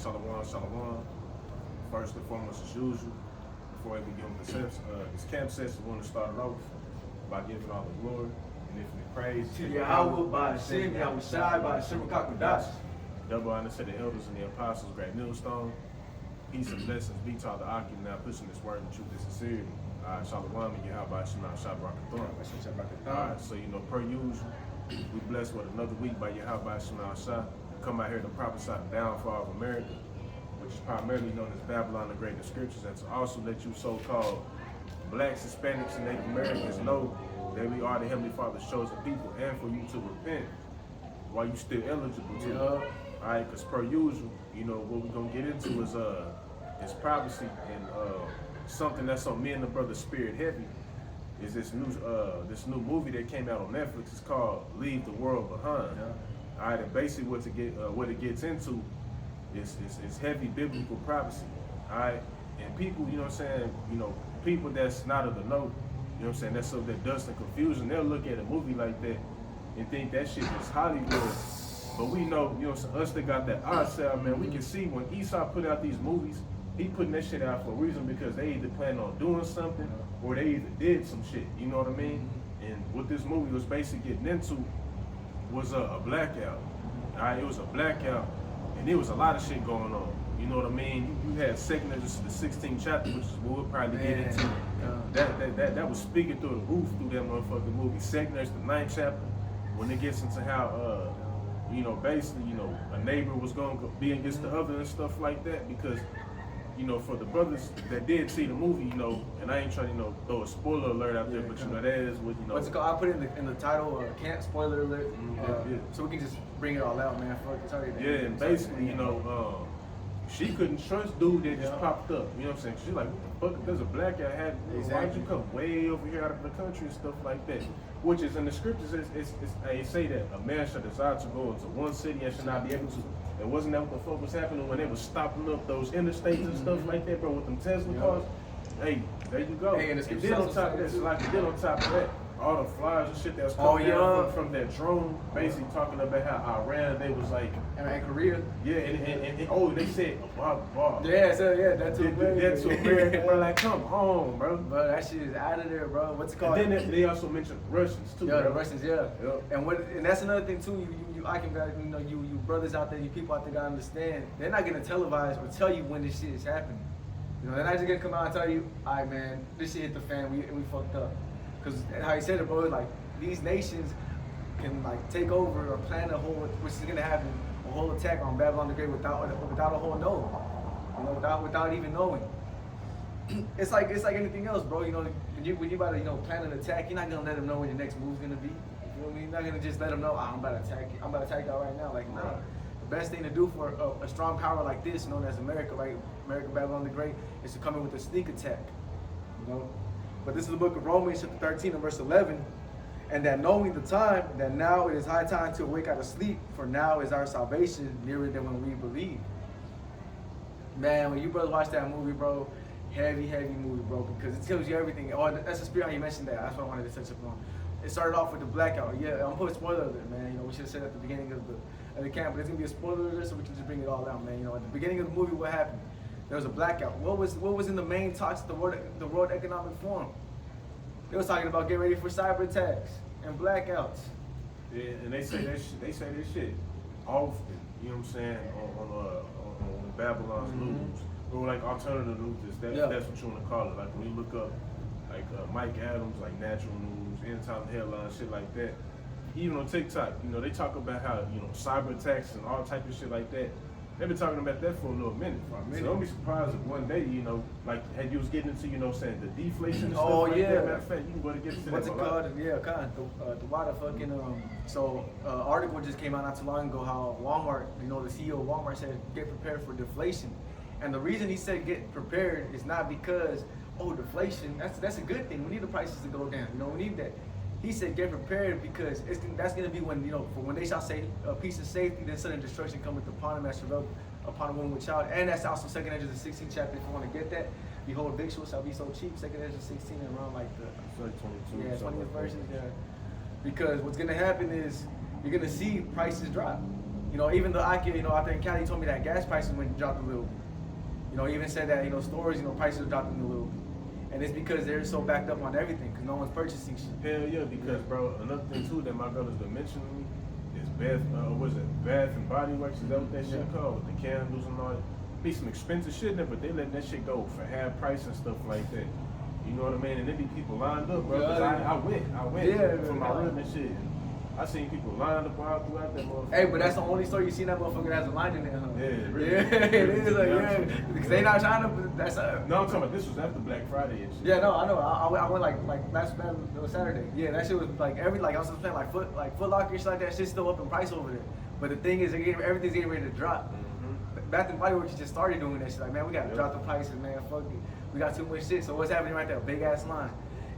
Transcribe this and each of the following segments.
Shalom, Shalom. First and foremost, as usual, before we begin with this camp session, we want to start it off by giving all the glory and infinite praise to Yahawashi, bahasham, Yahawashi, bahasham, double honor to the elders and the apostles, great millstone. Peace and blessings be taught the Akim, now pushing this word in truth and sincerity. Shalom and Yahawashi, Alright, so per usual, we blessed with another week by Yahawashi. Come out here to prophesy the downfall of America, which is primarily known as Babylon the Great in the Scriptures, and to also let you so-called blacks, Hispanics, and Native Americans know that we are the Heavenly Father's chosen people, and for you to repent while you still eligible to. Alright, because per usual, what we're gonna get into is prophecy, and something that's on me and the brother's spirit heavy is this new movie that came out on Netflix. It's called Leave the World Behind. Alright, and basically what it gets into is heavy biblical prophecy. Alright, and people, people that's not of the know, that's of that dust and confusion, they'll look at a movie like that and think that shit is Hollywood. But we know, us that got that ourselves, man, we can see when Esau put out these movies, he putting that shit out for a reason, because they either plan on doing something or they either did some shit, you know what I mean? And what this movie was basically getting into was a blackout. Alright, it was a blackout, and there was a lot of shit going on. You know what I mean? You had Second Ezra, the 16th chapter, which is what we'll probably get into. That was speaking through the roof through that motherfucking movie. Second Ezra, the 9th chapter, when it gets into how basically, a neighbor was going to be against the other and stuff like that, because, for the brothers that did see the movie, and I ain't trying to, throw a spoiler alert out there, but that is what, What's it called? I put it in the title, can't spoiler alert, so we can just bring it all out, man. Fuck, and basically, she couldn't trust dude that just popped up, you know what I'm saying? She's like, what the fuck, there's a blackout happening, why'd you come way over here out of the country and stuff like that? Which is in the scriptures, they say that a man should desire to go into one city and should not be able to. And wasn't that what the fuck was happening when they were stopping up those interstates and stuff like that, bro, with them Tesla cars? Hey, there you go. Hey, and then on top of that, all the flyers and shit that was coming out from that drone, basically talking about how Iran, they was like, and Korea. Yeah, and they said Bob. Yeah, so that to America, bro. Like, come on, bro. Bro, that shit is out of there, bro. What's it called? And then they also mentioned Russians too. Yeah, bro. the Russians, yeah. And that's another thing too. You brothers out there, you people out there gotta understand. They're not gonna televise or tell you when this shit is happening. They're not just gonna come out and tell you, all right, man, this shit hit the fan, we fucked up. Because how he said it, bro, like these nations can like take over or plan a whole, which is gonna happen, a whole attack on Babylon the Great without a whole know, without even knowing. It's like anything else, bro. When you about to plan an attack, you're not gonna let them know when your next move's gonna be. You know what I mean? You're not gonna just let them know, I'm about to attack you. I'm about to attack y'all right now. Like, nah. The best thing to do for a strong power like this, known as America, right? America, Babylon the Great, is to come in with a sneak attack. But this is the book of Romans, chapter 13 and verse 11. And that knowing the time, that now it is high time to awake out of sleep, for now is our salvation nearer than when we believe. Man, when you brothers watch that movie, bro, heavy movie, bro, because it tells you everything. Oh, that's the spirit how you mentioned that. That's what I wanted to touch upon. It started off with the blackout. Yeah, I'm putting spoiler alert, man. We should have said at the beginning of the camp, but it's gonna be a spoiler alert, so we can just bring it all out, man. At the beginning of the movie, what happened? There was a blackout. What was in the main talks of the World Economic Forum? They was talking about getting ready for cyber attacks and blackouts. Yeah, and they say that shit often. You know what I'm saying? On Babylon's news, or like alternative news. That's what you want to call it. Like when you look up like Mike Adams, like natural news, end time headlines, shit like that. Even on TikTok, they talk about how cyber attacks and all type of shit like that. They've been talking about that for a little minute. So don't be surprised if one day, like had you was getting into, saying the deflation and stuff like that. Matter of fact, you can go to get into what's it called? Yeah, kind of. The water fucking, article just came out not too long ago how Walmart, the CEO of Walmart said, get prepared for deflation. And the reason he said get prepared is not because, deflation, that's a good thing. We need the prices to go down. We need that. He said, get prepared because that's going to be when, for when they shall say a peace of safety, then sudden destruction cometh upon them as shall upon a woman with child. And that's also 2nd Ezra, the 16th chapter, if you want to get that. Behold, victuals shall be so cheap. 2nd Ezra 16 and around like the 22. 20th version. Yeah. Because what's going to happen is you're going to see prices drop. You know, even the Aki, you know, out there in Cali, told me that gas prices dropped a little bit. You know, even said that, you know, stores, you know, prices are dropping a little bit. And it's because they're so backed up on everything, because no one's purchasing shit. Hell yeah, because bro, another thing too that my brother's been mentioning to me is Bath and Body Works, is that what that shit called? With the candles and all that. Be some expensive shit there, but they letting that shit go for half price and stuff like that. You know what I mean? And there be people lined up, bro. Cause I went for my run and shit. I seen people lined up all throughout that motherfucker. Hey, but that's the only store you see that motherfucker that has a line in it, huh? Yeah, really. Yeah, it is like, yeah. Because they not trying to, that's No, I'm talking about this was after Black Friday and shit. Yeah, no, I know. I went like last Saturday. Yeah, that shit was like I was just saying like Foot Locker and shit like that. Shit's still up in price over there. But the thing is, everything's getting ready to drop. Bath and Body Works just started doing that shit. Like, man, we gotta drop the prices, man. Fuck it. We got too much shit. So what's happening right there? Big ass line.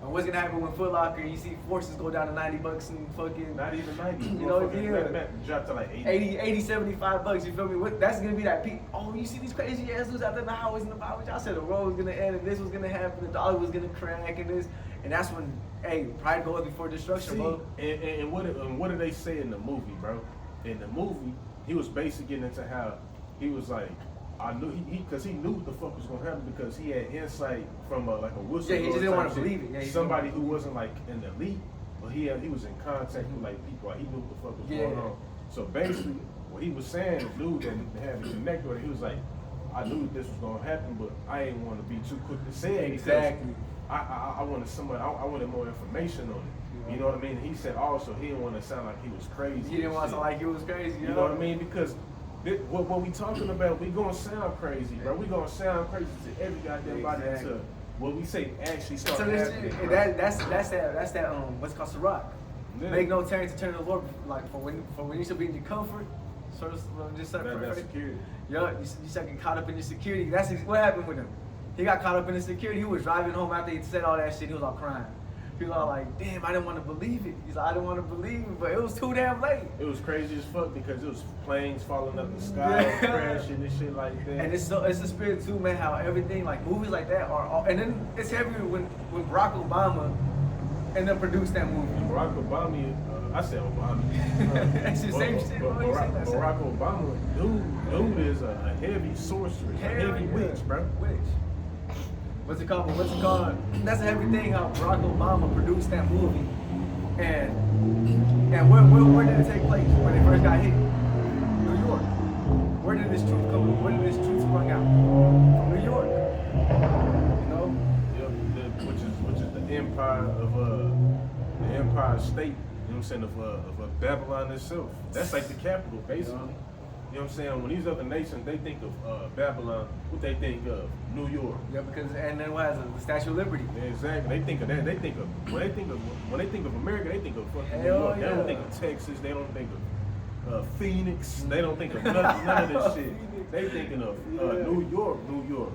And what's gonna happen when Foot Locker, you see forces go down to $90 and fucking not even 90. You know, yeah. Dropped to like 80, $75. You feel me? That's gonna be that peak. Oh, you see these crazy ass dudes out there in the highways and the byways. Y'all said the road was gonna end and this was gonna happen, the dollar was gonna crack and this, and that's when, hey, pride goes before destruction, bro. And what did they say in the movie, bro? In the movie, he was basically getting into how he was like, I knew because he knew what the fuck was gonna happen because he had insight from like a whistleblower. Yeah, he just didn't want to believe it. Yeah, somebody who wasn't like in the elite, but he was in contact with like people. Like, he knew what the fuck was going on. So basically, what he was saying, the dude that had to connect with it, he was like, I knew this was gonna happen, but I didn't want to be too quick to say it. Exactly. I wanted I wanted more information on it. You know what I mean? He said also he didn't want to sound like he was crazy. He didn't want to sound like he was crazy. You know what I mean? Because what we talking about, we gonna sound crazy, bro. We gonna sound crazy to every goddamn body until what we say actually start happening. That's that what's called Ciroc. Yeah. Make no turn to turn to the Lord, like for when you should be in your comfort. Sort of just like that's security. Yeah, you start getting caught up in your security. That's what happened with him. He got caught up in the security. He was driving home after he said all that shit. He was all crying. People are like, damn, I didn't want to believe it. He's like, I didn't want to believe it, but it was too damn late. It was crazy as fuck because it was planes falling up the sky, crashing and shit like that. And it's the spirit too, man. How everything, like movies like that are, and then it's heavier when Barack Obama and then produced that movie. Barack Obama, I said Obama. That's the same shit. Barack Obama, dude is a heavy sorcerer, a heavy witch, bro. Witch. What's it called? That's everything. How Barack Obama produced that movie, and where did it take place? When they first got hit, New York. Where did this truth come? Where did this truth spring out? From New York. You know. Yep. Which is the empire of the Empire State. You know what I'm saying, of Babylon itself. That's like the capital, basically. Yeah. You know what I'm saying? When these other nations, they think of Babylon, what they think of? New York. Yeah, because and then what has the Statue of Liberty? Yeah, exactly. They think of that. They think of when they think of America, they think of fucking New York. Yeah. They don't think of Texas. They don't think of Phoenix. They don't think of none of this shit. They thinking of New York.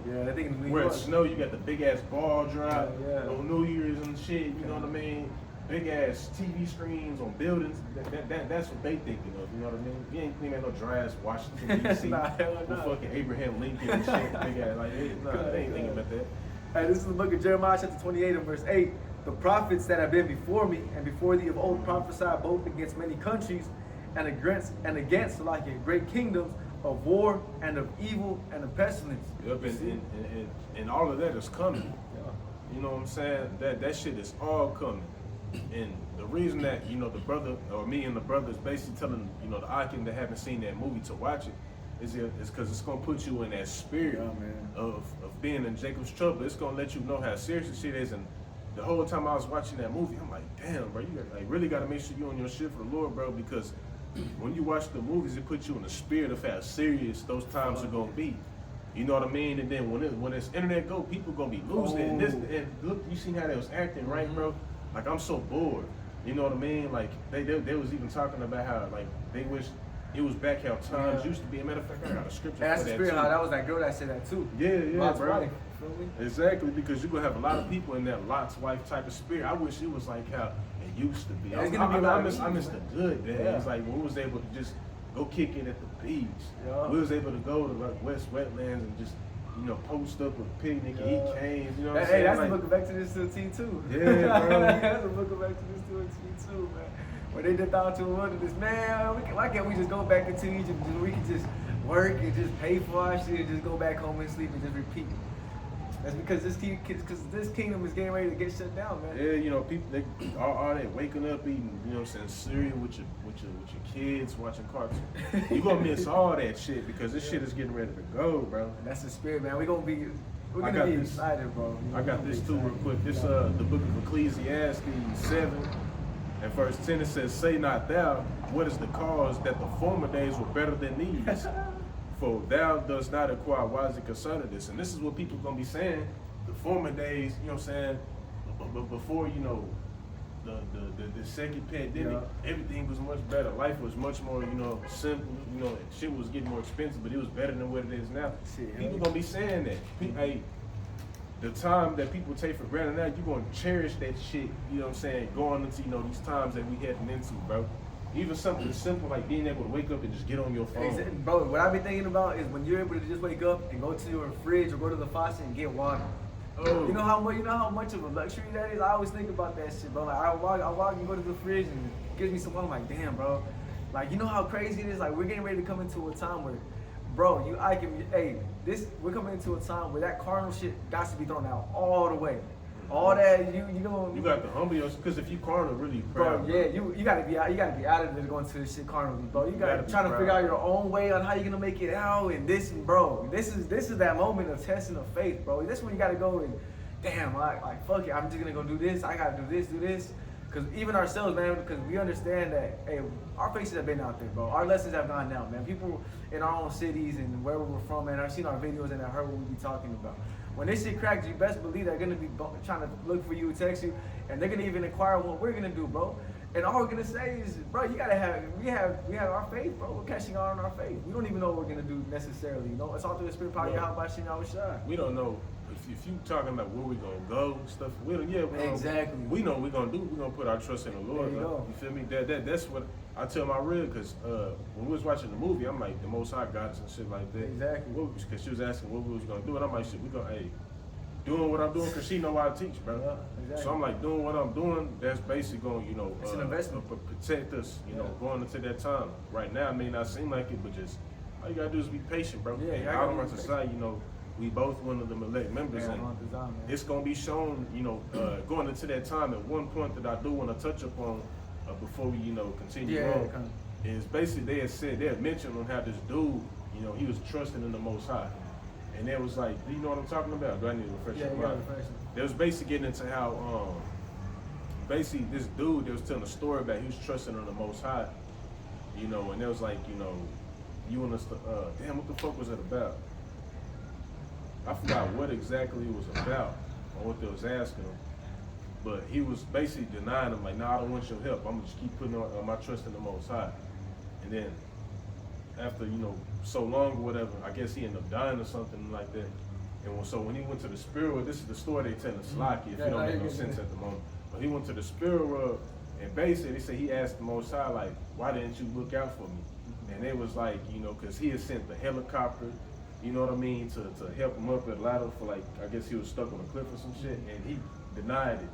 Yeah, they think of New York. Where it snow, you got the big ass ball drop on New Year's and shit. You know what I mean? Big ass TV screens on buildings. That's what they thinking of. You know what I mean? You ain't thinking no dry ass Washington D.C. with fucking Abraham Lincoln and shit. Big ass like they ain't thinking about that. Hey, this is the book of Jeremiah, chapter 28 and verse 8. The prophets that have been before me and before thee of old prophesied both against many countries and against like great kingdoms of war and of evil and of pestilence. Yep, and all of that is coming. You know what I'm saying? That shit is all coming. And the reason that, you know, the brother, or me and the brother is basically telling, you know, the Akim that haven't seen that movie to watch it, is because it's going to put you in that spirit of being in Jacob's trouble. It's going to let you know how serious the shit is. And the whole time I was watching that movie, I'm like, damn, bro, you really got to make sure you're on your shit for the Lord, bro, because when you watch the movies, it puts you in the spirit of how serious those times are going to be. You know what I mean? And then when this internet go, people going to be losing it. And look, you seen how they was acting, right, bro? Like, I'm so bored. You know what I mean? Like, they was even talking about how, like, they wish it was back how times used to be. As a matter of fact, I got a scripture and for that's the spirit, how that was that girl that said that, too. Yeah, Lot's bro. wife. Feel me? Exactly, because you're going to have a lot of people in that Lot's wife type of spirit. I wish it was like how it used to be. I miss the good days. It's like when we was able to just go kick it at the beach. Yeah. We was able to go to, like, West Wetlands and just, you know, post up a picnic and eat canes, you know what I'm saying? Hey, that's like, the book of Exodus to a T too. Yeah, bro. That's the book of Exodus to a T too, man. when they dipped out to the wilderness, man, why can't we just go back into Egypt? We can just work and just pay for our shit and just go back home and sleep and just repeat. That's because this kingdom is getting ready to get shut down, man. Yeah, you know, people they all that waking up eating, you know what I'm saying, cereal with your kids, watching cartoons. You gonna miss all that shit because this shit is getting ready to go, bro. And that's the spirit, man. We're gonna be excited, bro. I got this too real quick. This the book of Ecclesiastes 7 and verse 10, it says, "Say not thou, what is the cause that the former days were better than these? For thou dost not acquire wisely concerning this." And this is what people gonna be saying. The former days, you know what I'm saying, but before, you know, the second pandemic, everything was much better. Life was much more, you know, simple. You know, shit was getting more expensive, but it was better than what it is now. People gonna be saying that. Hey, the time that people take for granted now, you're gonna cherish that shit, you know what I'm saying, going into, you know, these times that we heading into, bro. Even something simple like being able to wake up and just get on your phone. Exactly. Bro, what I've been thinking about is when you're able to just wake up and go to your fridge or go to the faucet and get water. Oh. You know how much of a luxury that is? I always think about that shit, bro. Like I walk and go to the fridge and it gives me some water. I'm like, damn, bro. Like, you know how crazy it is? Like, we're getting ready to come into a time where, bro, we're coming into a time where that carnal shit got to be thrown out all the way. All that you got to humble yourself, because if you carnal, really proud, bro, yeah, you gotta be out of there going to this shit carnally, bro. You gotta trying to figure out your own way on how you're gonna make it out, and this is that moment of testing of faith, bro. This is when you gotta go and damn, like fuck it, I'm just gonna go do this. I gotta do this. Because even ourselves, man, because we understand that, hey, our faces have been out there, bro. Our lessons have gone down, man. People in our own cities and wherever we're from, man, I've seen our videos and I heard what we be talking about. When this shit cracks, you best believe they're gonna be trying to look for you, text you, and they're gonna even inquire what we're gonna do, bro. And all we're gonna say is, bro, we have our faith, bro. We're catching on our faith. We don't even know what we're gonna do necessarily, you know. It's all through the spirit power, Yahawashi. We don't know. If you talking about where we gonna go, stuff, exactly. We know what we're gonna do. We're gonna put our trust in the Lord. You feel me? That's what I tell my real, because when we was watching the movie, I'm like, the Most High got us and shit like that. Exactly. Because she was asking what we was gonna do, and I'm like, shit, we gonna, hey, doing what I'm doing, because she know why I teach, bro. Yeah, exactly. So I'm like, doing what I'm doing, that's basically going, you know, it's an investment. Protect us, you know, going into that time. Right now, it may not seem like it, but just all you gotta do is be patient, bro. Yeah, I don't want to say, you know, we both one of the elect members, and it's gonna be shown, you know, going into that time. At one point that I do want to touch upon before we, you know, continue on, is basically they had mentioned on how this dude, you know, he was trusting in the Most High, and it was like, do you know what I'm talking about? Do I need to refresh your mind? They was basically getting into how, basically this dude, they was telling a story about he was trusting in the Most High, you know, and it was like, you know, you want us to, damn, what the fuck was it about? I forgot what exactly it was about or what they was asking him, but he was basically denying him, like, nah, I don't want your help. I'm gonna just keep putting on my trust in the Most High. And then after, you know, so long or whatever, I guess he ended up dying or something like that. And so when he went to the spirit world, this is the story they tell in Slocky, if it don't make no sense at the moment. But he went to the spirit world, and basically they said he asked the Most High, like, why didn't you look out for me? And it was like, you know, because he had sent the helicopter, you know what I mean, to help him up at ladder for, like, I guess he was stuck on a cliff or some shit, and he denied it.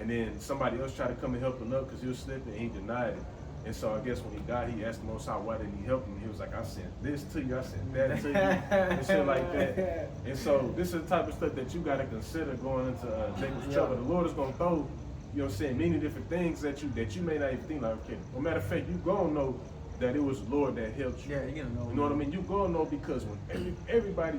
And then somebody else tried to come and help him up because he was slipping, and he denied it. And so I guess when he died, he asked the Most High, why didn't he help him? He was like, I sent this to you, I sent that to you, and shit like that. And so this is the type of stuff that you got to consider going into Jacob's trouble. The Lord is going to throw, you know what I'm saying, many different things at you may not even think like, okay. Well, matter of fact, you going to know that it was the Lord that helped you. Yeah, you're gonna know. You know what I mean? You gonna know, because when anybody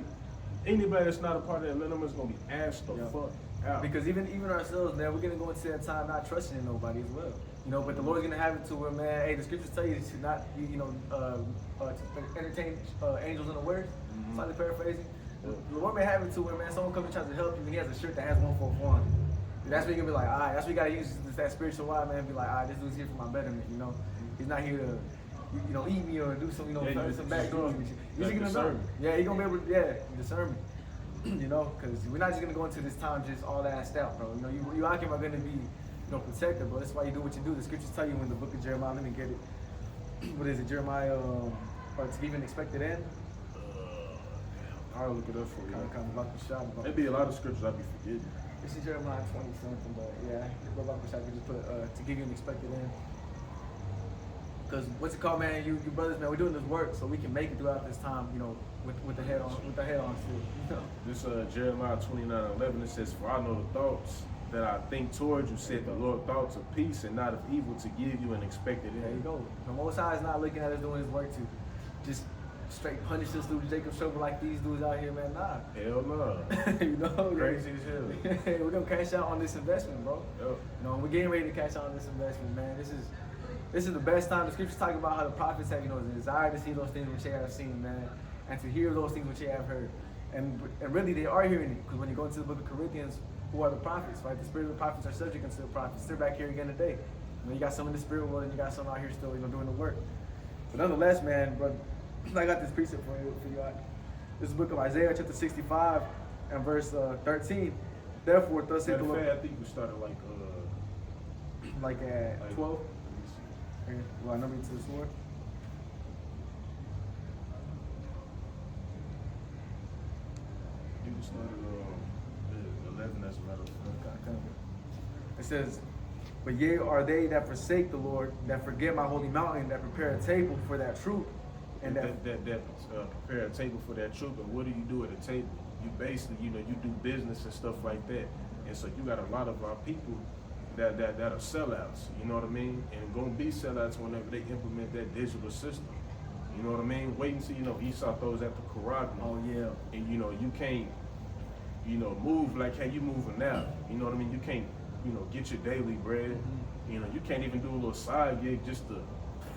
that's not a part of that minimum is gonna be asked the fuck out. Because even ourselves, man, we're gonna go into that time not trusting in nobody as well. You know, but the Lord's gonna have it to where, man, hey, the scriptures tell you to not, to entertain angels unawares. Slightly paraphrasing. The Lord may have it to where, man, someone comes and tries to help you, and he has a shirt that has 144. That's where you're gonna be like, all right, that's what you gotta use that spiritual wide, man. Be like, all right, this dude's here for my betterment. You know, he's not here to, you know, eat me or do some, some bad doors. You're gonna know. Yeah, you're gonna be able to, discern me. You know, because we're not just gonna go into this time just all assed out, bro. You know, you are gonna be, protected, bro. That's why you do what you do. The scriptures tell you in the book of Jeremiah. Let me get it. What is it, Jeremiah? To give an expected end. I'll look it up for you. Kind of about the shot. There'd be a lot of scriptures I'd be forgetting. This is Jeremiah 20 something, but yeah, about the shot. Just put to give you an expected end. Because what's it called, man? You brothers, man, we're doing this work so we can make it throughout this time, you know, with the head on still. You know? This Jeremiah 29:11, it says, "For I know the thoughts that I think towards you, said the Lord, thoughts of peace and not of evil, to give you an expected end." There you go. The Most High is not looking at us doing His work to just straight punish us through the Jacob trouble like these dudes out here, man. Nah. Hell no. You know, Crazy as hell. we're gonna cash out on this investment, bro. Yep. You know, we're getting ready to cash out on this investment, man. This is the best time. The scriptures talk about how the prophets have, you know, the desire to see those things which they have seen, man, and to hear those things which they have heard. And really, they are hearing it, because when you go into the book of Corinthians, who are the prophets, right? The spirit of the prophets are subject unto the prophets. They're back here again today. You know, you got some in the spirit world, and you got some out here still, you know, doing the work. But nonetheless, man, bro, I got this precept for you. This is the book of Isaiah, chapter 65, and verse 13. Therefore, thus saith the Lord. I think we started Like at 12. Okay. Will I number you to the sword? You can start at 11 as a matter of fact. It says, "But ye are they that forsake the Lord, that forget my holy mountain, that prepare a table for that truth, and that prepare a table for that truth." And what do you do at a table? You basically, you know, you do business and stuff like that. And so you got a lot of our people that are sellouts, you know what I mean? And gonna be sellouts whenever they implement that digital system. You know what I mean? Wait until, you know, Esau throws at the Quran. Oh yeah. And you know, you can't, you know, move like how you moving now. You know what I mean? You can't, you know, get your daily bread. Mm-hmm. You know, you can't even do a little side gig just to,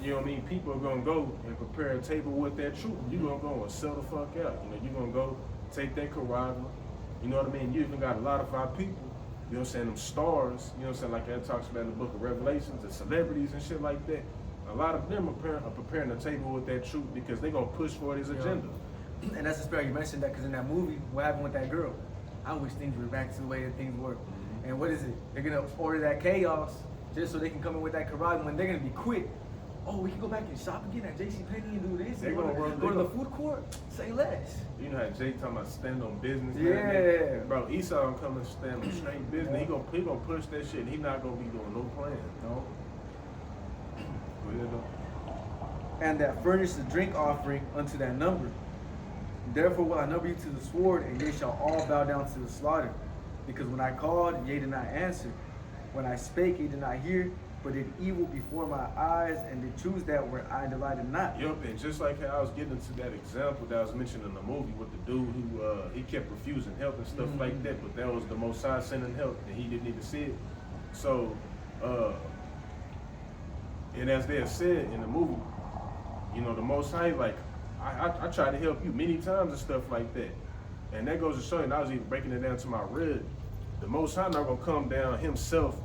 you know what I mean? People are gonna go and prepare a table with that truth. You gonna go and sell the fuck out. You know, you gonna go take that Quran. You know what I mean? You even got a lot of our people, you know what I'm saying, them stars, you know what I'm saying, like that talks about in the book of Revelations, the celebrities and shit like that. A lot of them are preparing the table with that truth because they're going to push for his agenda. And that's the spirit. You mentioned that because in that movie, what happened with that girl? I wish things were back to the way that things were. Mm-hmm. And what is it? They're going to order that chaos just so they can come in with that Quran when they're going to be quick. Oh, we can go back and shop again at JCPenney and do this. They're going to go to the food court. Say less. You know how Jay talking about stand on business? Yeah. Man? Bro, Esau don't come and stand on straight business. He gonna push that shit. He not going to be doing no plan. No. Weird though. And that furnish the drink offering unto that number. Therefore will I number you to the sword, and ye shall all bow down to the slaughter. Because when I called, ye did not answer. When I spake, ye did not hear, but did evil before my eyes, and did choose that where I delighted not. Yup, and just like how I was getting into that example that I was mentioning in the movie with the dude who he kept refusing help and stuff like that, but that was the Most High sending help, and he didn't even see it. So, and as they have said in the movie, you know, the Most High, like, I tried to help you many times and stuff like that. And that goes to show you, and I was even breaking it down to my rib, the Most High not going to come down himself,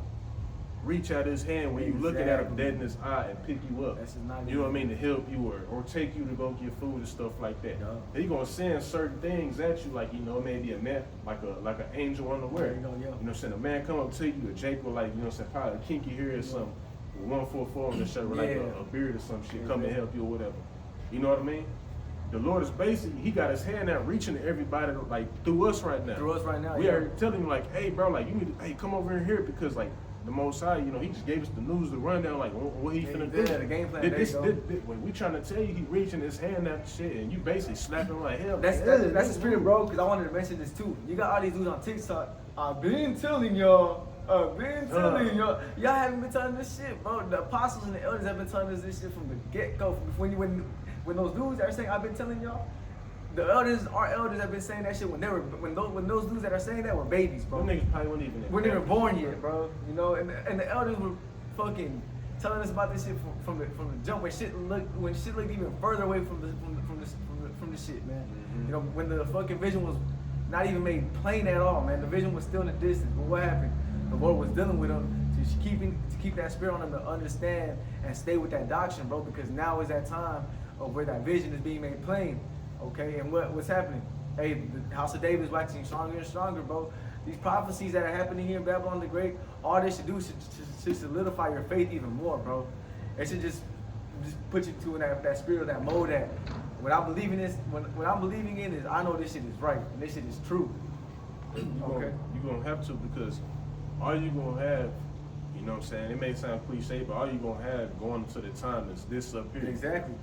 reach out his hand when you looking at him dead in his eye and pick you up. You know what I mean? To help you or take you to go get food and stuff like that. Yeah. He going to send certain things at you, like, you know, maybe a man, like an angel unaware. You know what I'm saying? A man come up to you, a Jake with, like, you know what I'm saying, probably a kinky hair or something. 144 on the shirt with like a beard or some shit, come and help you or whatever. You know what I mean? The Lord is basically, he got his hand out reaching to everybody, like, through us right now. Through us right now, We are telling him, like, hey, bro, like, you need to, hey, come over here because, like, the Most High, you know, he just gave us the news, the rundown, like, what he finna do. The game plan, when we trying to tell you, he reaching his hand out shit, and you basically slapping like hell. That's the spirit, bro, because I wanted to mention this, too. You got all these dudes on TikTok, I've been telling y'all. Y'all haven't been telling this shit, bro. The apostles and the elders have been telling us this shit from the get-go. When those dudes are saying, I've been telling y'all, our elders have been saying that shit when those dudes that are saying that were babies, bro. Them niggas probably weren't even born yet, bro. You know, and the elders were fucking telling us about this shit from the jump when shit looked even further away from the shit, man. Mm-hmm. You know, when the fucking vision was not even made plain at all, man. The vision was still in the distance. But what happened? The Lord was dealing with them to keep that spirit on them to understand and stay with that doctrine, bro. Because now is that time of where that vision is being made plain, okay? And what's happening? Hey, the house of David is waxing stronger and stronger, bro. These prophecies that are happening here in Babylon the Great, all they should do should solidify your faith even more, bro. It should just put you to that spirit of that mode that when I'm believing this, when I'm believing in this, I know this shit is right and this shit is true. You're gonna have to, because all you're gonna have, you know what I'm saying? It may sound cliche, but all you're going to have going to the time is this up here. Exactly.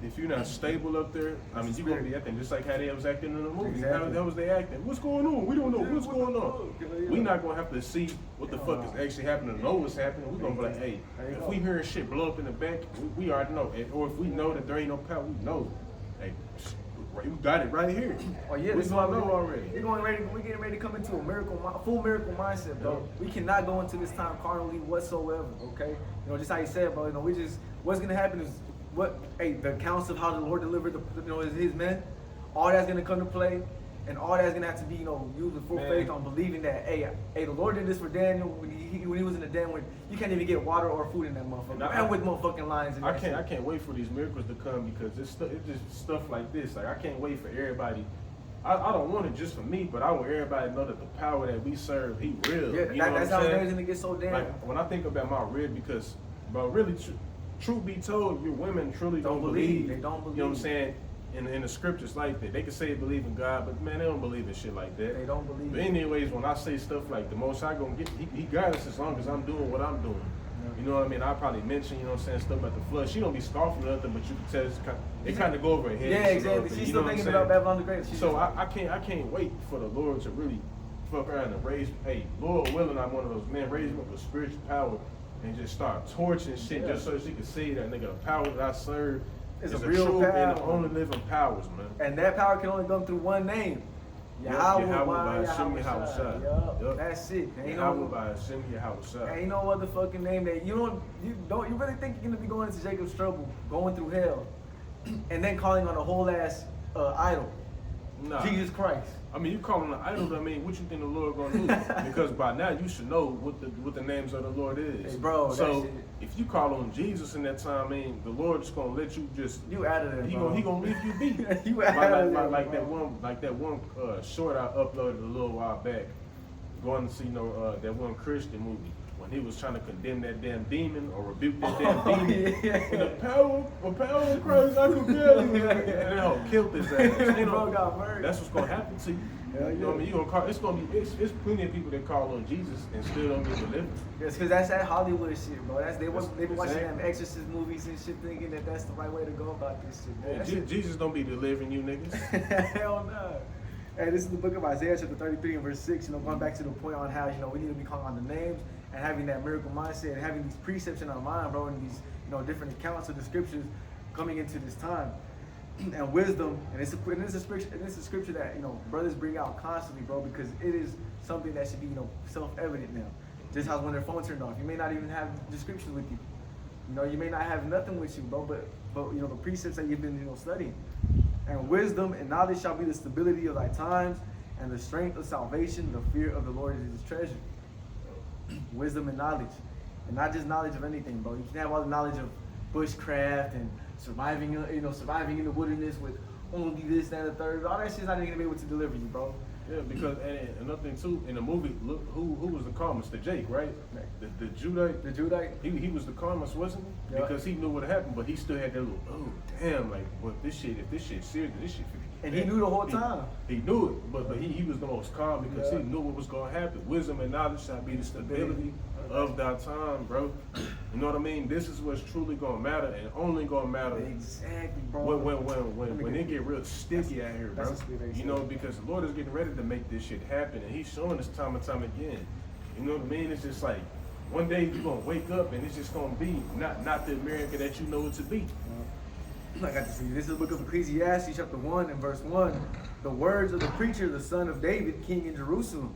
If you're not stable up there, I mean, you're going to be acting just like how they was acting in the movie. Exactly. How was they acting? What's going on? We don't know what's going on. We're not going to have to see what the fuck is actually happening or know what's happening. We're going to be like, hey, if we hearing shit blow up in the back, we already know. Or if we know that there ain't no power, we know. Hey, we got it right here. Oh yeah, we gonna know already. We're getting ready to come into a full miracle mindset, bro. We cannot go into this time carnally whatsoever. Okay, you know, just how you said, bro. You know, what's gonna happen is the accounts of how the Lord delivered his men. All that's gonna come to play, and all that's gonna have to be used with full faith on believing that the Lord did this for Daniel when he was in the den when you can't even get water or food in that motherfucker, and with motherfucking lions. I can't wait for these miracles to come because it's just stuff like this. Like I can't wait for everybody. I don't want it just for me, but I want everybody to know that the power that we serve, He real. Yeah, that's how it's gonna get so damn. Like when I think about my rib, because bro, really, truth be told, your women truly don't believe. They don't believe. You know what I'm saying? In the scriptures like that, they can say they believe in God, but man, they don't believe in shit like that. They don't believe. But anyways, when I say stuff like the Most High gonna get, He got us as long as I'm doing what I'm doing. Yeah. You know what I mean? I probably mention, you know what I'm saying, stuff about the flood. She don't be scoffing or nothing, but you can tell it kind of go over her head. Yeah, exactly. She's still thinking about Babylon the Great. So I can't wait for the Lord to really fuck around and raise. Hey, Lord willing, I'm one of those men. Raise him up with spiritual power and just start torching shit just so she can see that nigga the power that I serve. It's a real true power. And the only living powers, man. And that power can only come through one name. Yahawashi. Yup. That's it. Yahawashi. Ain't no other fucking name that you really think you're gonna be going into Jacob's trouble, going through hell, and then calling on a whole ass idol. Nah. Jesus Christ. I mean, you calling an idol, I mean, what you think the Lord gonna do? Because by now you should know what the names of the Lord is. Hey, bro, so if you call on Jesus in that time, I mean, the Lord's gonna let you just you out of there. He gonna leave you be. You out of there. Like that one short I uploaded a little while back, going to see that one Christian movie. When he was trying to condemn that damn demon or rebuke that damn demon, and the power of Christ, I could kill you. And that hoe killed his ass. Got murdered. That's what's gonna happen to you. You know what I mean? You gonna call? It's plenty of people that call on Jesus and still don't get delivered. Yes, because that's that Hollywood shit, bro. They been watching them Exorcist movies and shit, thinking that that's the right way to go about this shit. Man, Jesus don't be delivering you niggas. Hell no. Hey, this is the book of Isaiah, chapter 33 and verse 6. Going back to the point on how we need to be calling on the names and having that miracle mindset and having these precepts in our mind, bro, and these different accounts of the scriptures coming into this time. And wisdom, and it's a scripture that brothers bring out constantly, bro, because it is something that should be self-evident now. Just how when their phone turned off, you may not even have the scriptures with you. You may not have nothing with you, bro, but the precepts that you've been studying. And wisdom and knowledge shall be the stability of thy times, and the strength of salvation. The fear of the Lord is his treasure. Wisdom and knowledge, and not just knowledge of anything, bro. You can have all the knowledge of bushcraft and surviving in the wilderness with only this, that, and the third. All that shit's not even gonna be able to deliver you, bro. Yeah, because and another thing too, in the movie, look who was the calmest? The Jake, right? The Judite. The Judite. He was the calmest, wasn't he? Yep. Because he knew what happened, but he still had that little, oh damn, like, well, if this shit's serious, this shit. And he knew the whole time. He knew it, but he was the most calm because he knew what was gonna happen. Wisdom and knowledge shall be the stability of thy time, bro. You know what I mean? This is what's truly gonna matter and only gonna matter. Exactly, bro. When it get real sticky out here, bro. Because the Lord is getting ready to make this shit happen, and He's showing us time and time again. You know what I mean? It's just like one day you're gonna wake up and it's just gonna be not the America that you know it to be. I got to see. This is the book of Ecclesiastes, chapter 1 and verse 1. The words of the preacher, the son of David, king in Jerusalem.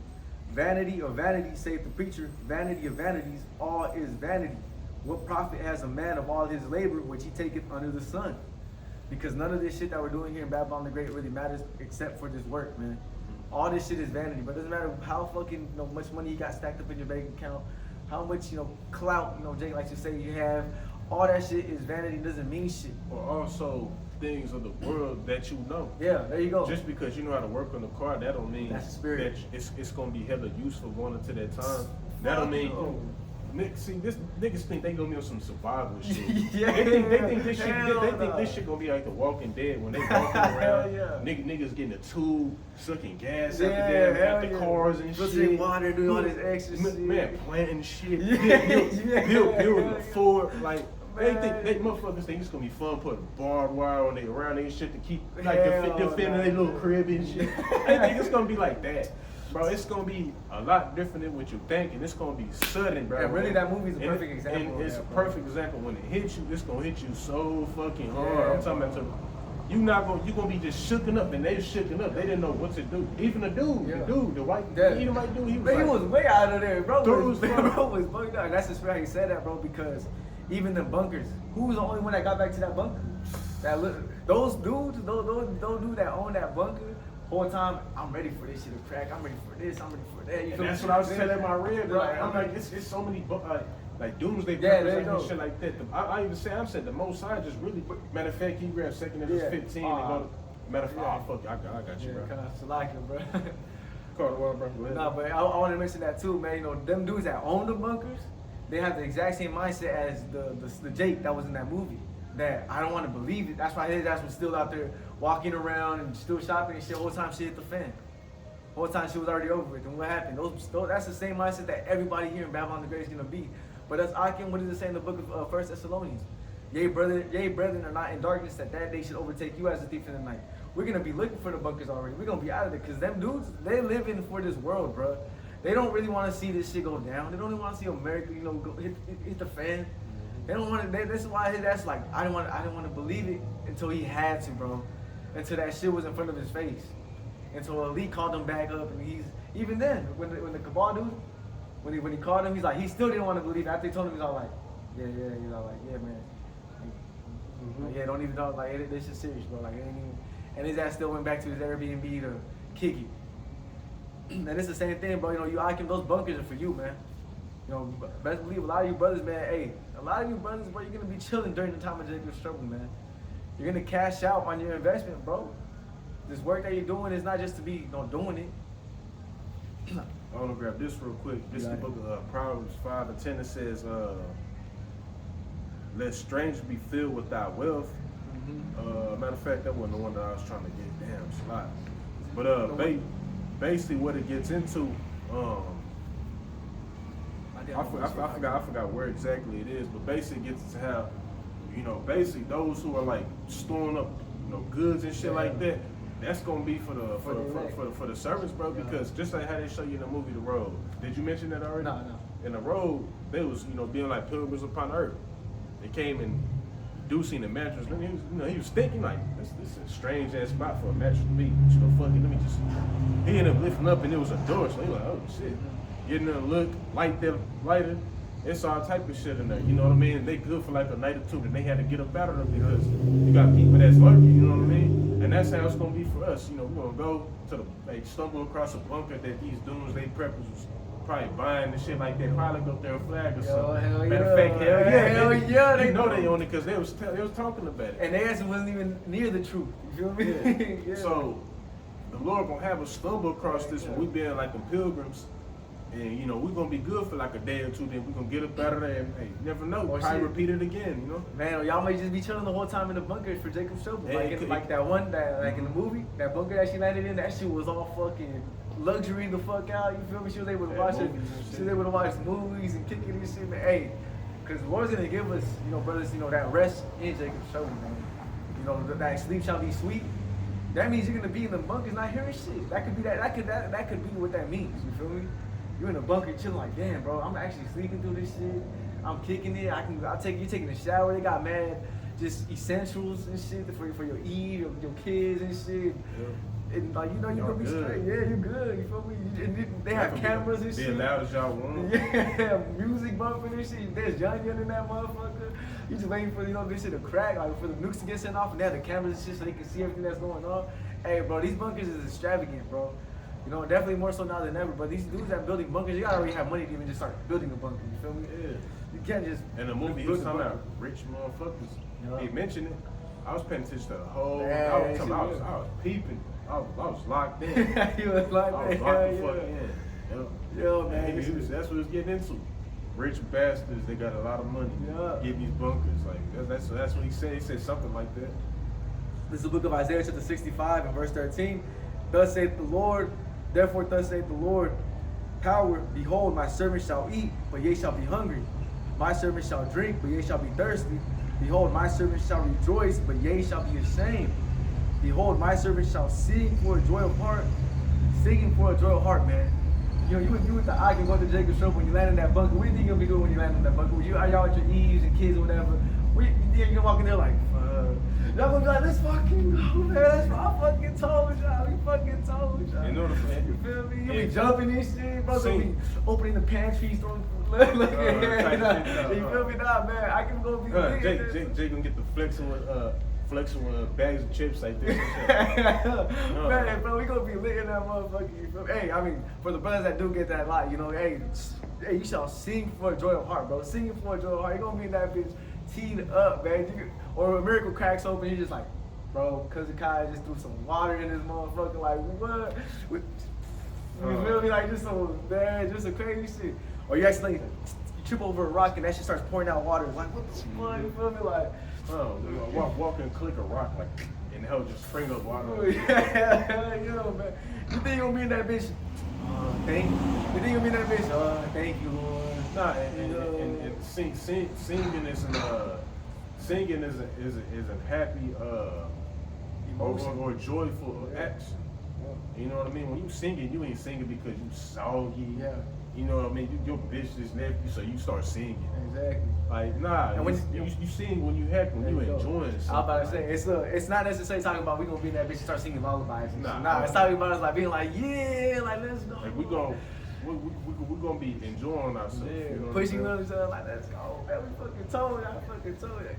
Vanity of vanities, saith the preacher. Vanity of vanities, all is vanity. What profit has a man of all his labor, which he taketh under the sun? Because none of this shit that we're doing here in Babylon the Great really matters except for this work, man. All this shit is vanity, but it doesn't matter how fucking much money you got stacked up in your bank account, how much clout Jake likes to say you have. All that shit is vanity, doesn't mean shit. Or also things of the world that you know. Yeah, there you go. Just because you know how to work on the car, that don't mean that's the spirit. That it's gonna be hella useful going into that time. That don't mean Niggas think they gonna be on some survival shit. Yeah, they think this shit. hell They think no. this shit gonna be like The Walking Dead when they walking around. Niggas getting a tube, sucking gas out the cars and Filtering shit. water, doing all this extra shit. Man, planting shit. Yeah. Building the fort. Like they motherfuckers think it's gonna be fun putting barbed wire on they around they shit to keep like defending their little crib and shit. They think it's gonna be like that. Bro, it's gonna be a lot different than what you think, and it's gonna be sudden, bro. And really, that movie's a perfect example. And it's of a that, bro. perfect example. When it hits you, it's gonna hit you so fucking hard. Yeah, I'm talking about you gonna be just shooken up, and they shooken up. They didn't know what to do. Even the dude, the white, the white dude, he was way out of there, bro. Bro was bugged out. That's just why he said that, bro, because even the bunkers, who was the only one that got back to that bunker? Those dudes that own that bunker. Whole time, I'm ready for this shit to crack. I'm ready for this. I'm ready for that. And that's what I was telling my rib, bro. I'm like, it's so many like doomsday preppers and shit like that. I even say, I'm saying the most side just really. Matter of fact, he grabbed second at his 15 and go. Matter of fact, fuck, I got you, bro. Salaka, bro. Carter, well, bro. Go ahead. Nah, but I want to mention that too, man. You know, them dudes that own the bunkers, they have the exact same mindset as the Jake that was in that movie. That I don't want to believe it. That's why his ass was still out there walking around and still shopping and shit. Whole time shit hit the fan. Whole time she was already over with. And what happened? That's the same mindset that everybody here in Babylon the Great is gonna be. But that's Akim. What does it say in the book of 1 Thessalonians? Yea, brethren are not in darkness, that day should overtake you as a thief in the night. We're gonna be looking for the bunkers already. We're gonna be out of there because them dudes, they live in for this world, bro. They don't really want to see this shit go down. They don't even want to see America, you know, go hit the fan. They don't want to. That's why his ass like I didn't want to believe it until he had to, bro. Until that shit was in front of his face. Until Ali called him back up, and he's even then when the Cabal dude when he called him, he's like he still didn't want to believe it. After he told him, he's all like, yeah, you know, like yeah, man, like, yeah, don't even know, like this is serious, bro. Like it ain't even. And his ass still went back to his Airbnb to kick it. And it's the same thing, bro. You know, you Akim, those bunkers are for you, man. You know, best believe a lot of you brothers, man. Hey, a lot of you brothers, bro, you're gonna be chilling during the time of Jacob's trouble, man. You're gonna cash out on your investment, bro. This work that you're doing is not just to be, you know, doing it. I want to grab this real quick. This is the book of Proverbs 5 and 10. It says, "Let strangers be filled with thy wealth." Matter of fact, that wasn't the one that I was trying to get. Damn, slot. But basically, what it gets into. I forgot where exactly it is, but basically it gets to have, you know, basically those who are like storing up, you know, goods and shit like that. That's gonna be for the servants, bro. Because just like how they show you in the movie The Road. Did you mention that already? No. In The Road, they was, you know, being like pilgrims upon earth. They came and Deucing the mattress. He was, you know, he was thinking like, this is a strange ass spot for a mattress to be. But you know, fuck it, let me just. He ended up lifting up and it was a door. So he like, oh shit. Getting a look, light that lighter. It's all type of shit in there. You know what I mean? They good for like a night or two. Then they had to get up out of them because you got people that's lucky. You know what I mean? And that's how it's gonna be for us. You know, we're gonna go to stumble across a bunker that these doomsday preppers was probably buying and shit like that. Probably go up there and flag or something. Matter of fact, hell yeah. They know they own it because they was talking about it. And their answer wasn't even near the truth. You feel me? Yeah. So the Lord gonna have us stumble across this when we being like the pilgrims. And, you know, we're going to be good for like a day or two, then we're going to get up out of there and, hey, you never know, probably repeat it again, you know? Man, y'all may just be chilling the whole time in the bunker for Jacob's trouble. Like that one, like in the movie, that bunker that she landed in, that shit was all fucking luxury the fuck out, you feel me? She was able to watch it. She was able to watch movies and kick it and shit, man. Hey, because the Lord's going to give us, you know, brothers, you know, that rest in Jacob's trouble, man. You know, that sleep shall be sweet. That means you're going to be in the bunkers not hearing shit. That could be what that means, you feel me? You're in a bunker chilling like, damn, bro, I'm actually sleeping through this shit. I'm kicking it. You're taking a shower. They got mad just essentials and shit for your Eve, your kids and shit. Yeah. And like, you know, you're gonna be straight. Yeah, you're good. You feel me? And they have cameras and shit. Be loud as y'all want. Yeah, music bumping and shit. There's Johnny in that motherfucker. You just waiting for, you know, this shit to crack, like for the nukes to get sent off, and they have the cameras and shit so they can see everything that's going on. Hey, bro, these bunkers is extravagant, bro. You know, definitely more so now than ever. But these dudes that building bunkers, you gotta already have money to even just start building a bunker. You feel me? Yeah. You can't just. In the movie, he was talking about rich motherfuckers. Yeah. He mentioned it. I was paying attention to the whole. Yeah, I was peeping. I was locked in. He was locked in. I was locked the fuck in. Yo, man. That's what he was getting into. rich bastards. They got a lot of money. Yeah. Getting these bunkers. Like that's what he said. He said something like that. This is the book of Isaiah chapter 65 and verse 13. Thus saith the Lord, therefore thus saith the Lord, power, behold, my servant shall eat, but ye shall be hungry. My servant shall drink, but ye shall be thirsty. Behold, my servant shall rejoice, but ye shall be ashamed. Behold, my servant shall sing for a joy of heart. Singing for a joy of heart, man. You with the eye can go to Jacob's trouble when you land in that bunker. What do you think you'll be doing when you land in that bunker? Are y'all with your Eves and kids or whatever? You're gonna walk in there like, fuck. Y'all gonna be like, let's fucking go, man. That's what I fucking told y'all. We fucking told y'all. You know what I'm saying? You feel me? You be jumping and shit, bro. See. You be opening the pantries, throwing look at you feel me? Nah, man. I can go be Jake gonna get the flexing with bags of chips like this. Man, bro, we gonna be lit in that motherfucker. You feel me? Hey, I mean, for the brothers that do get that lot, you know, hey, you shall sing for a joy of heart, bro. Singing for a joy of heart. You gonna be in that bitch teed up, man. Or a miracle cracks open, you're just like, bro, Cousin Kai just threw some water in this motherfucker. Like, what? You feel me? Like, just some crazy shit. Or you accidentally you trip over a rock and that shit starts pouring out water. Like, what the fuck? You feel me? Like, walk and click a rock, like, and hell just spring up water. Yeah, yo, man. You think you gonna be in that bitch? Thank you. You think you gonna be in that bitch? Thank you, Lord. Nah, and singing is a happy or joyful action. You know what I mean? When you singing, you ain't singing because you soggy. Yeah. You know what I mean? Your bitch is nephew, so you start singing. Exactly. Like, nah, and when you sing when you happy, when you enjoying something. I was about to say, it's not necessarily talking about we gonna be in that bitch and start singing lullabies. Nah, it's talking about us like being like, yeah, like let's go. Like we're gonna be enjoying ourselves. Yeah, you know pushing each other like, let's go, man. We fucking told y'all.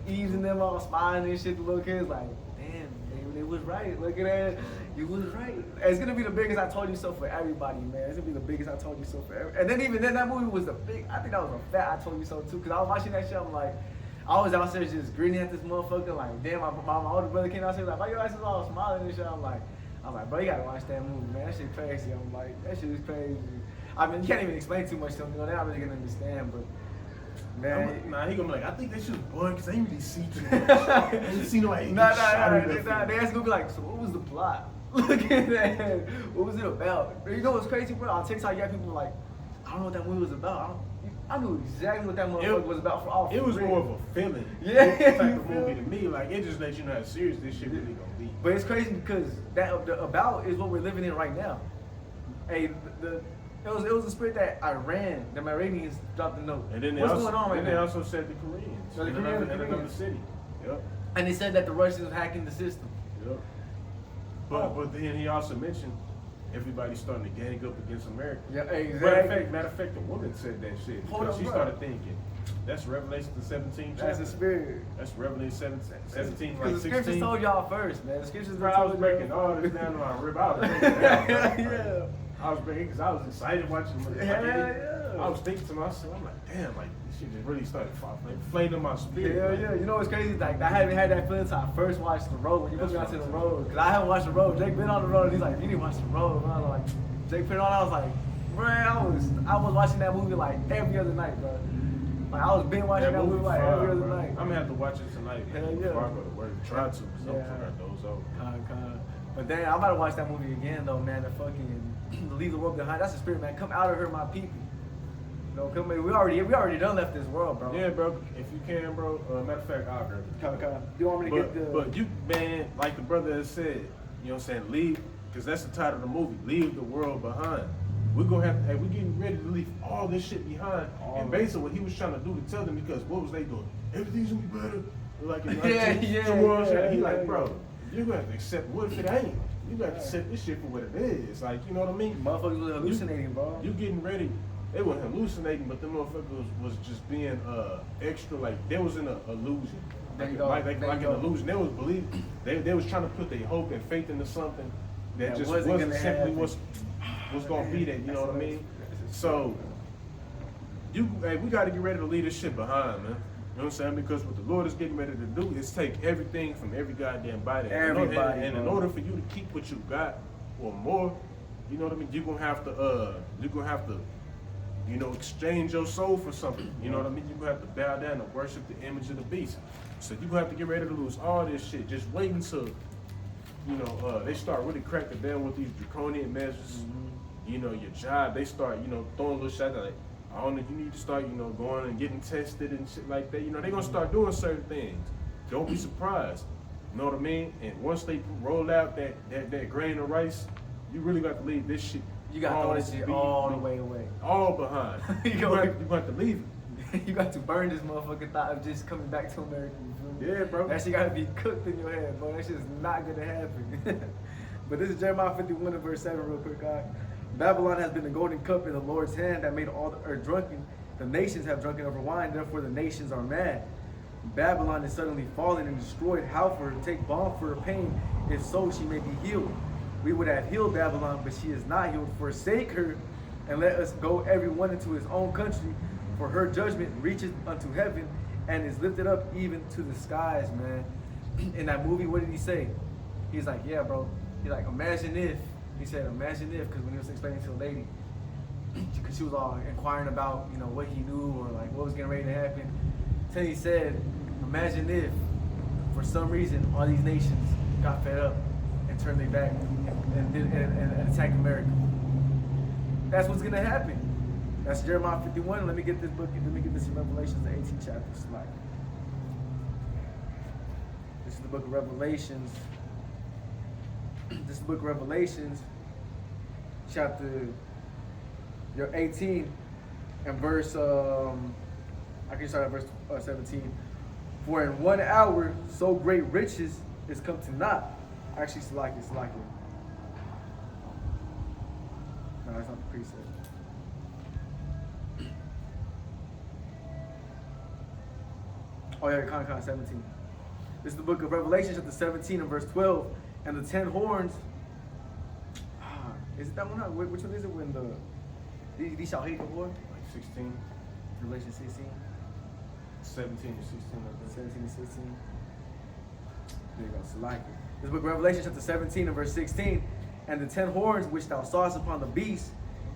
Easing them all, smiling and shit. The little kids like, damn, they was right. Look at that. You was right. It's gonna be the biggest I told you so for everybody, man. It's gonna be the biggest I told you so for everybody. And then even then, that movie was the big. I think that was a fat I told you so too. Cause I was watching that shit. I'm like, I was downstairs just grinning at this motherfucker. Like, damn, my older brother came downstairs like, why your ass is all smiling and shit? I'm like, bro, you gotta watch that movie, man. That shit crazy. I'm like, that shit is crazy. I mean, you can't even explain too much to them. You know, they're not really gonna understand, but. Man, he gonna be like, I think that shit's boring because I ain't really see too much. I ain't see nobody. Nah. They ask gonna be like, so what was the plot? Look at that. What was it about? You know what's crazy, bro? On TikTok, you have people like, I don't know what that movie was about. I knew exactly what that motherfucker was about for all. It was more of a feeling. Yeah, type of movie to me. Like it just lets you know how serious this shit really gonna be. But it's crazy because the about is what we're living in right now. Hey, it was the spirit that Iran, the Iranians dropped the note. And then what's going on right now? They also said the Koreans. So the in another city. Yep. And they said that the Russians were hacking the system. Yep. But then he also mentioned everybody's starting to gang up against America. Yeah, exactly. Matter of fact, the woman said that shit. She started thinking, that's Revelation the 17th chapter. That's the spirit. That's Revelation 17, like 16. The scriptures told y'all first, man. The scriptures I was breaking all this down to my rib. I was breaking it down. Yeah. I was breaking because I was excited watching it. Yeah. I was thinking to myself, I'm like, damn, like this shit just really started flaming my spirit. Yeah. You know what's crazy? Like I haven't had that feeling until I first watched The Road. When you put me onto The Road, because I haven't watched The Road. Jake been on The Road, and he's like, you need to watch The Road. And I was like, Jake put it on. I was like, man, I was watching that movie like every other night, bro. Like I was been watching that movie like every other night. I'm gonna have to watch it tonight. Hell yeah. Before I go to work, try to. So I those over. But then I'm about to watch that movie again though, man. The fucking leave the world behind. That's the spirit, man. Come out of here, my people. You know, come. We already done left this world, bro. Yeah, bro. If you can, bro. Matter of fact, I'll agree. You want me to get the? But you, man, like the brother has said, you know what I'm saying? Leave, because that's the title of the movie. Leave the world behind. We're gonna have to. Hey, we're getting ready to leave all this shit behind. And basically, what he was trying to do to tell them, because what was they doing? Everything's gonna be better. Like in He like, bro, you're gonna have to accept what if it ain't. You got to accept this shit for what it is. Like, you know what I mean? Motherfuckers was hallucinating, bro. You getting ready. They were hallucinating, but the motherfuckers was just being extra. Like they was in an illusion. Like an illusion. They was believing. They was trying to put their hope and faith into something that just wasn't simply what's gonna be that. You know what I mean? So we got to get ready to leave this shit behind, man. You know what I'm saying? Because what the Lord is getting ready to do is take everything from every goddamn body. Everybody. And in order for you to keep what you got or more, you know what I mean? You're gonna have to exchange your soul for something. You know what I mean? You're gonna have to bow down and worship the image of the beast. So you're gonna have to get ready to lose all this shit. Just wait until, they start really cracking down with these draconian measures. Your job, they start, throwing little shots like, I don't know, you need to start, going and getting tested and shit like that. They're gonna start doing certain things. Don't be surprised. You know what I mean? And once they roll out that grain of rice, you really got to leave this shit. You got to throw this shit all the way away. All behind. you got to leave it. You got to burn this motherfucking thought of just coming back to America. You feel me? Yeah, bro. That shit got to be cooked in your head, bro. That shit's not going to happen. But this is Jeremiah 51 and verse 7 real quick, God. Babylon has been the golden cup in the Lord's hand that made all the earth drunken. The nations have drunken over wine, therefore the nations are mad. Babylon is suddenly fallen and destroyed. How for her? Take balm for her pain, if so she may be healed. We would have healed Babylon, but she is not healed. Forsake her, and let us go every one into his own country. For her judgment reaches unto heaven, and is lifted up even to the skies, man. In that movie, what did he say? He's like, yeah, bro. He's like, imagine if. He said, imagine if, because when he was explaining to a lady, because she was all inquiring about, what he knew or like what was getting ready to happen. Then he said, imagine if, for some reason, all these nations got fed up and turned their back and attacked America. That's what's gonna happen. That's Jeremiah 51. Let me get this book. Let me get this in Revelations, the 18th chapter. Slide. This is the book of Revelations. This is the book of Revelations, chapter 18, and verse. I can start at verse 17. For in 1 hour, so great riches is come to naught. Actually, it's like it. No, that's not the precept. Oh yeah, kind of 17. This is the book of Revelation, chapter 17 and verse 12. And the 10 horns. Is it that one? Which one is it when these shall hate the Lord? Like 16. Revelation 16. 17 and 16. 17 and 16. There you go. Select it. This book of Revelation, chapter 17 and verse 16. And the 10 horns which thou sawest upon the beast,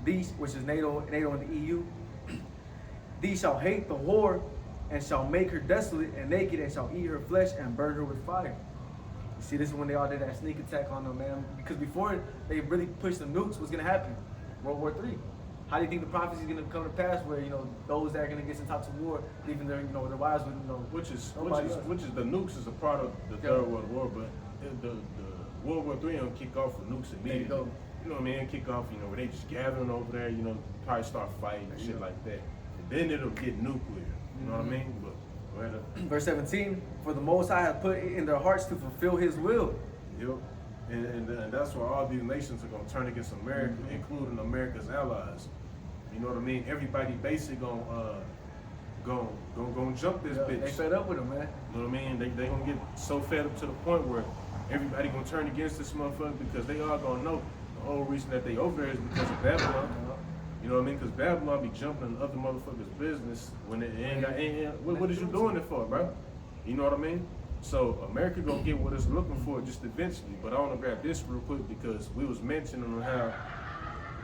which is NATO and the EU, these shall hate the whore, and shall make her desolate and naked, and shall eat her flesh and burn her with fire. You see, this is when they all did that sneak attack on them, man. Because before they really pushed the nukes, what's gonna happen? World War III. How do you think the prophecy is gonna come to pass? Where those that are gonna get sent out to war, leaving their their wives with which is the nukes is a part of the Third World War, but the World War III don't kick off with nukes immediately. There you go. You know what I mean? Kick off, where they just gathering over there, probably start fighting and shit like that. And then it'll get nuclear. You know what I mean? But go ahead. Verse 17, for the Most High hath put in their hearts to fulfill his will. Yep. And that's why all these nations are going to turn against America, including America's allies. You know what I mean? Everybody basically gonna jump this bitch. They fed up with him, man. You know what I mean? They gonna get so fed up to the point where everybody gonna turn against this motherfucker because they all gonna know the whole reason that they over there is because of Babylon. You know what I mean? Because Babylon be jumping in other motherfuckers' business when it ain't. What is you doing it for, bro? You know what I mean? So America gonna get what it's looking for just eventually. But I want to grab this real quick because we was mentioning how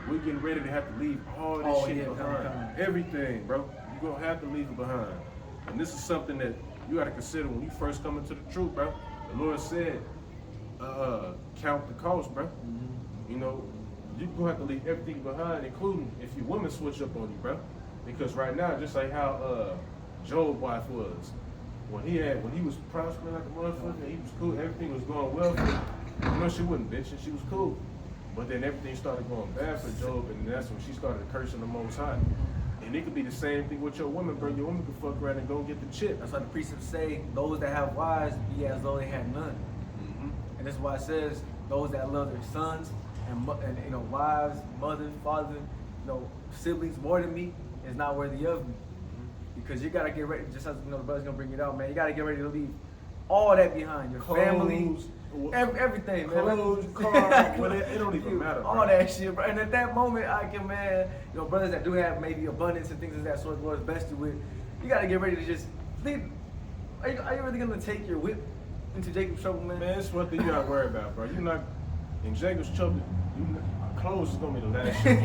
we're getting ready to have to leave all this shit behind. Everything, bro. You're gonna have to leave it behind. And this is something that you gotta consider when you first come into the truth, bro. The Lord said, count the cost, bro. You're gonna have to leave everything behind, including if your woman switch up on you, bro. Because right now, just like how Job's wife was, when he was prospering like a motherfucker, he was cool, everything was going well for him. She wasn't bitching, she was cool. But then everything started going bad for Job, and that's when she started cursing the Most High. And it could be the same thing with your woman, bro. Your woman could fuck around and go get the chip. That's why the precepts say, those that have wives be as though they had none. And that's why it says, those that love their sons and wives, mother, father, siblings more than me is not worthy of me. Because you gotta get ready, just as the brother's gonna bring it out, man. You gotta get ready to leave all that behind. Your family, everything, man. Clothes, car, it don't even matter. All that shit, bro. And at that moment, brothers that do have maybe abundance and things of that sort, the Lord's blessed you with, you gotta get ready to just leave. Are you really gonna take your whip into Jacob's trouble, man? Man, it's one thing you gotta worry about, bro. You're not in Jacob's trouble. Clothes is gonna be the last shit.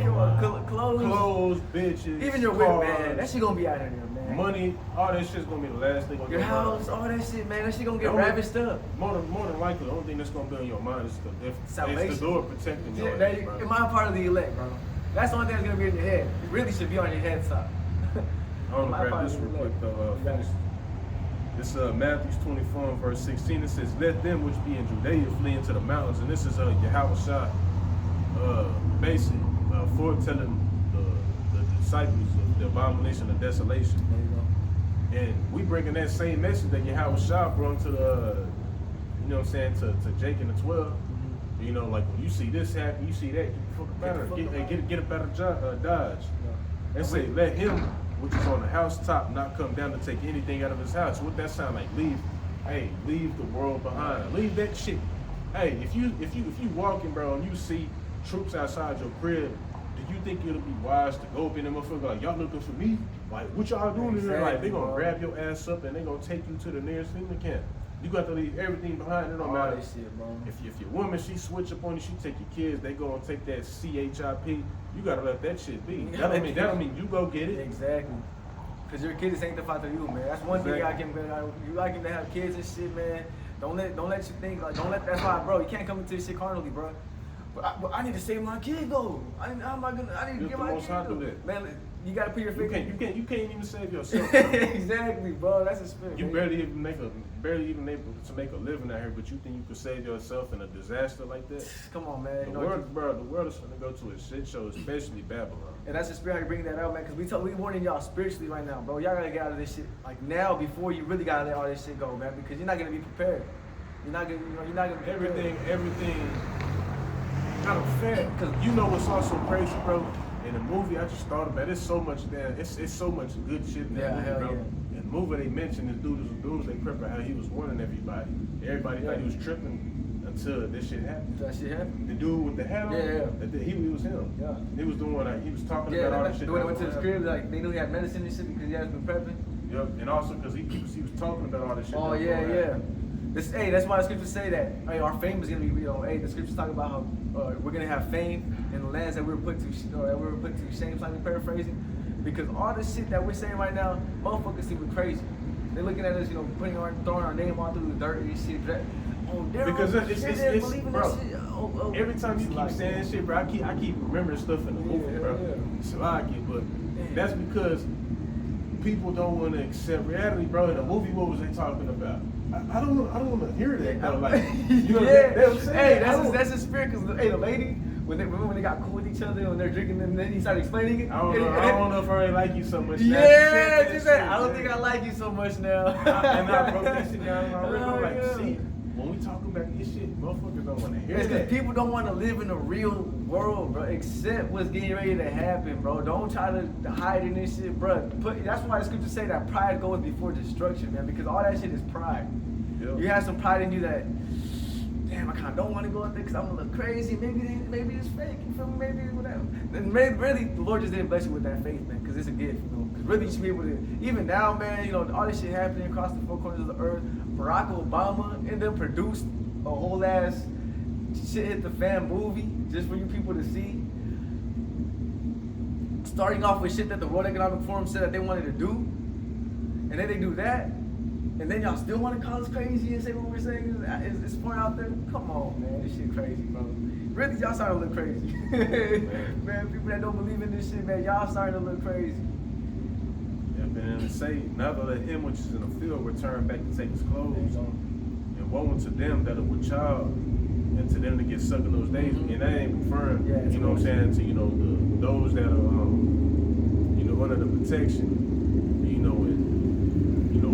Clothes, bitches, even your whip, man. That shit gonna be out of there, man. Money, all that shit's gonna be the last thing on your house, all that shit, man. That shit gonna get ravaged up. More than likely, the only thing that's gonna be on your mind is salvation. It's the Lord protecting your ass, bro. Am I part of the elect, bro? That's the only thing that's gonna be in your head. It really should be on your head top. I want to grab this real quick though. Finish. This Matthew 24 and verse 16. It says, "Let them which be in Judea flee into the mountains." And this is Yahawashi, basically foretelling the disciples of the abomination of desolation. There you go. And we bringing that same message that Yahawashi brought to the, you know what I'm saying, to Jake and the 12. You know, like when you see this happen, you see that, get a better dodge. Yeah. And say, let him which is on the housetop not come down to take anything out of his house. What that sound like? Leave the world behind. Leave that shit. Hey, if you walking, bro, and you see troops outside your crib, do you think it'll be wise to go up in them motherfucker like, y'all looking for me? Like, what y'all doing in there? Like, they gonna grab your ass up and they gonna take you to the nearest FEMA camp. You got to leave everything behind. It don't matter. Shit, bro. If your woman, she switch up on you, she take your kids, they gonna take that CHIP. You gotta let that shit be. That don't mean you go get it. Exactly. Cause your kids ain't the father you, man. That's one thing I can, man. You like him to have kids and shit, man. Don't let you think like, that's why, bro. You can't come into this shit carnally, bro. But I need to save my kid, though. I need to get my kid. Though. Man, you gotta put your faith. You can't even save yourself. Exactly, bro. That's a spirit. You barely even able to make a living out here, but you think you could save yourself in a disaster like that? Come on, man. The world is gonna go to a shit show, especially Babylon. And that's the spirit how you bring that out, man. Cause we warning y'all spiritually right now, bro. Y'all gotta get out of this shit like now before you really gotta let all this shit go, man. Because you're not gonna be prepared. You're not gonna be everything. Not fair, because you know what's also crazy, bro. In the movie, I just thought about it. It's so much it's so much good shit in that movie, bro. Yeah. In the movie, they mentioned this dude was a doomsday prepper, how he was warning everybody. Everybody thought he was tripping until this shit happened. That shit happened. The dude with the hat on, he was him. Yeah. He was doing he was talking about all this shit. When he went to his crib, like they knew he had medicine and shit because he had been prepping. Yep, and also because he was talking about all this shit. Oh yeah. That's why the scriptures say that our fame is gonna be, the scriptures talk about how we're gonna have fame in the lands that we were put to shame, slightly paraphrasing, because all the shit that we're saying right now, motherfuckers think we're crazy. They're looking at us, throwing our name all through the dirt and shit. Because it's bro. Every time you keep saying shit, bro, I keep remembering stuff in the movie, bro. So but that's because people don't want to accept reality, bro. In the movie, what was they talking about? I don't want to hear that, though. Like, that's the spirit. Cause the lady, when they got cool with each other, when they're drinking, and then he started explaining it. I don't know if I like you so much. Yeah, she said, I don't think I like you so much now. And I broke that shit down in my rhythm. Like, see, when we talk about this shit, motherfuckers don't want to hear it's that. Because people don't want to live in the real world, bro. Accept what's getting ready to happen, bro. Don't try to hide in this shit, bro. That's why the scriptures say that pride goes before destruction, man. Because all that shit is pride. Yep. You have some pride in you that, damn, I kind of don't want to go out there because I'm gonna look crazy. Maybe it's fake. You feel me? Maybe whatever. And really, the Lord just didn't bless you with that faith, man, because it's a gift, Because really, you should be able to. Even now, man, all this shit happening across the four corners of the earth. Barack Obama and them produced a whole ass shit hit the fan movie just for you people to see. Starting off with shit that the World Economic Forum said that they wanted to do, and then they do that. And then y'all still want to call us crazy and say what we're saying is point out there? Come on, man. This shit crazy, bro. Really, y'all starting to look crazy. Man, people that don't believe in this shit, man, y'all starting to look crazy. Yeah, man, and say, never let him which is in the field return back to take his clothes. And woe unto them that are with child, and to them that get sucked in those days. And that ain't confirmed, you know what I'm saying, to, those that are, under the protection,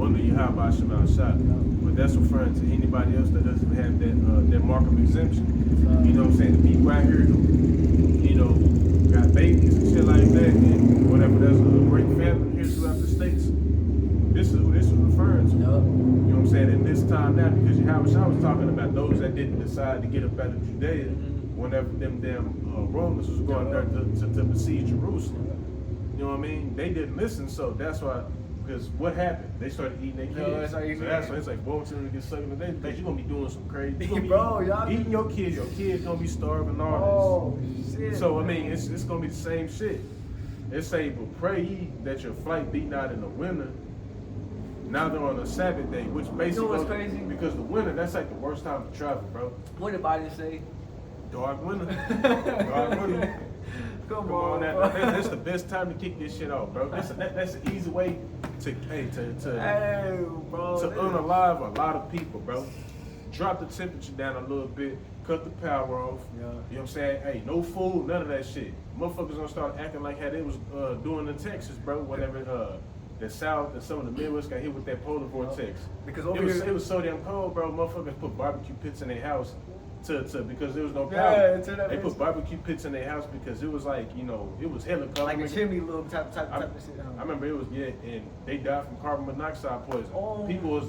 under Yahawashi, but that's referring to anybody else that doesn't have that mark of exemption. You know what I'm saying? The people out here who, got babies and shit like that, and whatever. There's a great family here throughout the states. This is who this is referring to. You know what I'm saying? At this time now, because Yahawashi was talking about those that didn't decide to get up out of Judea whenever them damn Romans was going there to besiege Jerusalem. You know what I mean? They didn't listen, so that's why. Because what happened? They started eating their kids. No, that's how you so do that's it. why it's like, boy, to get sucked in the day, you're gonna be doing some crazy. You gonna be Bro, y'all eating your kids gonna be starving all Oh shit. this. So I mean, it's gonna be the same shit. It say, but pray ye that your flight be not in the winter. Now they're on a Sabbath day, which basically what's crazy? Because the winter, that's like the worst time to travel, bro. What did Biden say? Dark winter. Dark winter. Come on, bro. That's the best time to kick this shit off, bro. That's an easy way to bro, unalive a lot of people, bro. Drop the temperature down a little bit, cut the power off. Yeah. You know what I'm saying? Hey, no food, none of that shit. Motherfuckers gonna start acting like how they was doing in Texas, bro. Whenever the South and some of the Midwest got hit with that polar vortex. Because it was so damn cold, bro. Motherfuckers put barbecue pits in their house because there was no power. Yeah, they put barbecue pits in their house because it was like, you know, it was hella cold. like a chimney little type of shit. I remember it was, and they died from carbon monoxide poison. Oh. People was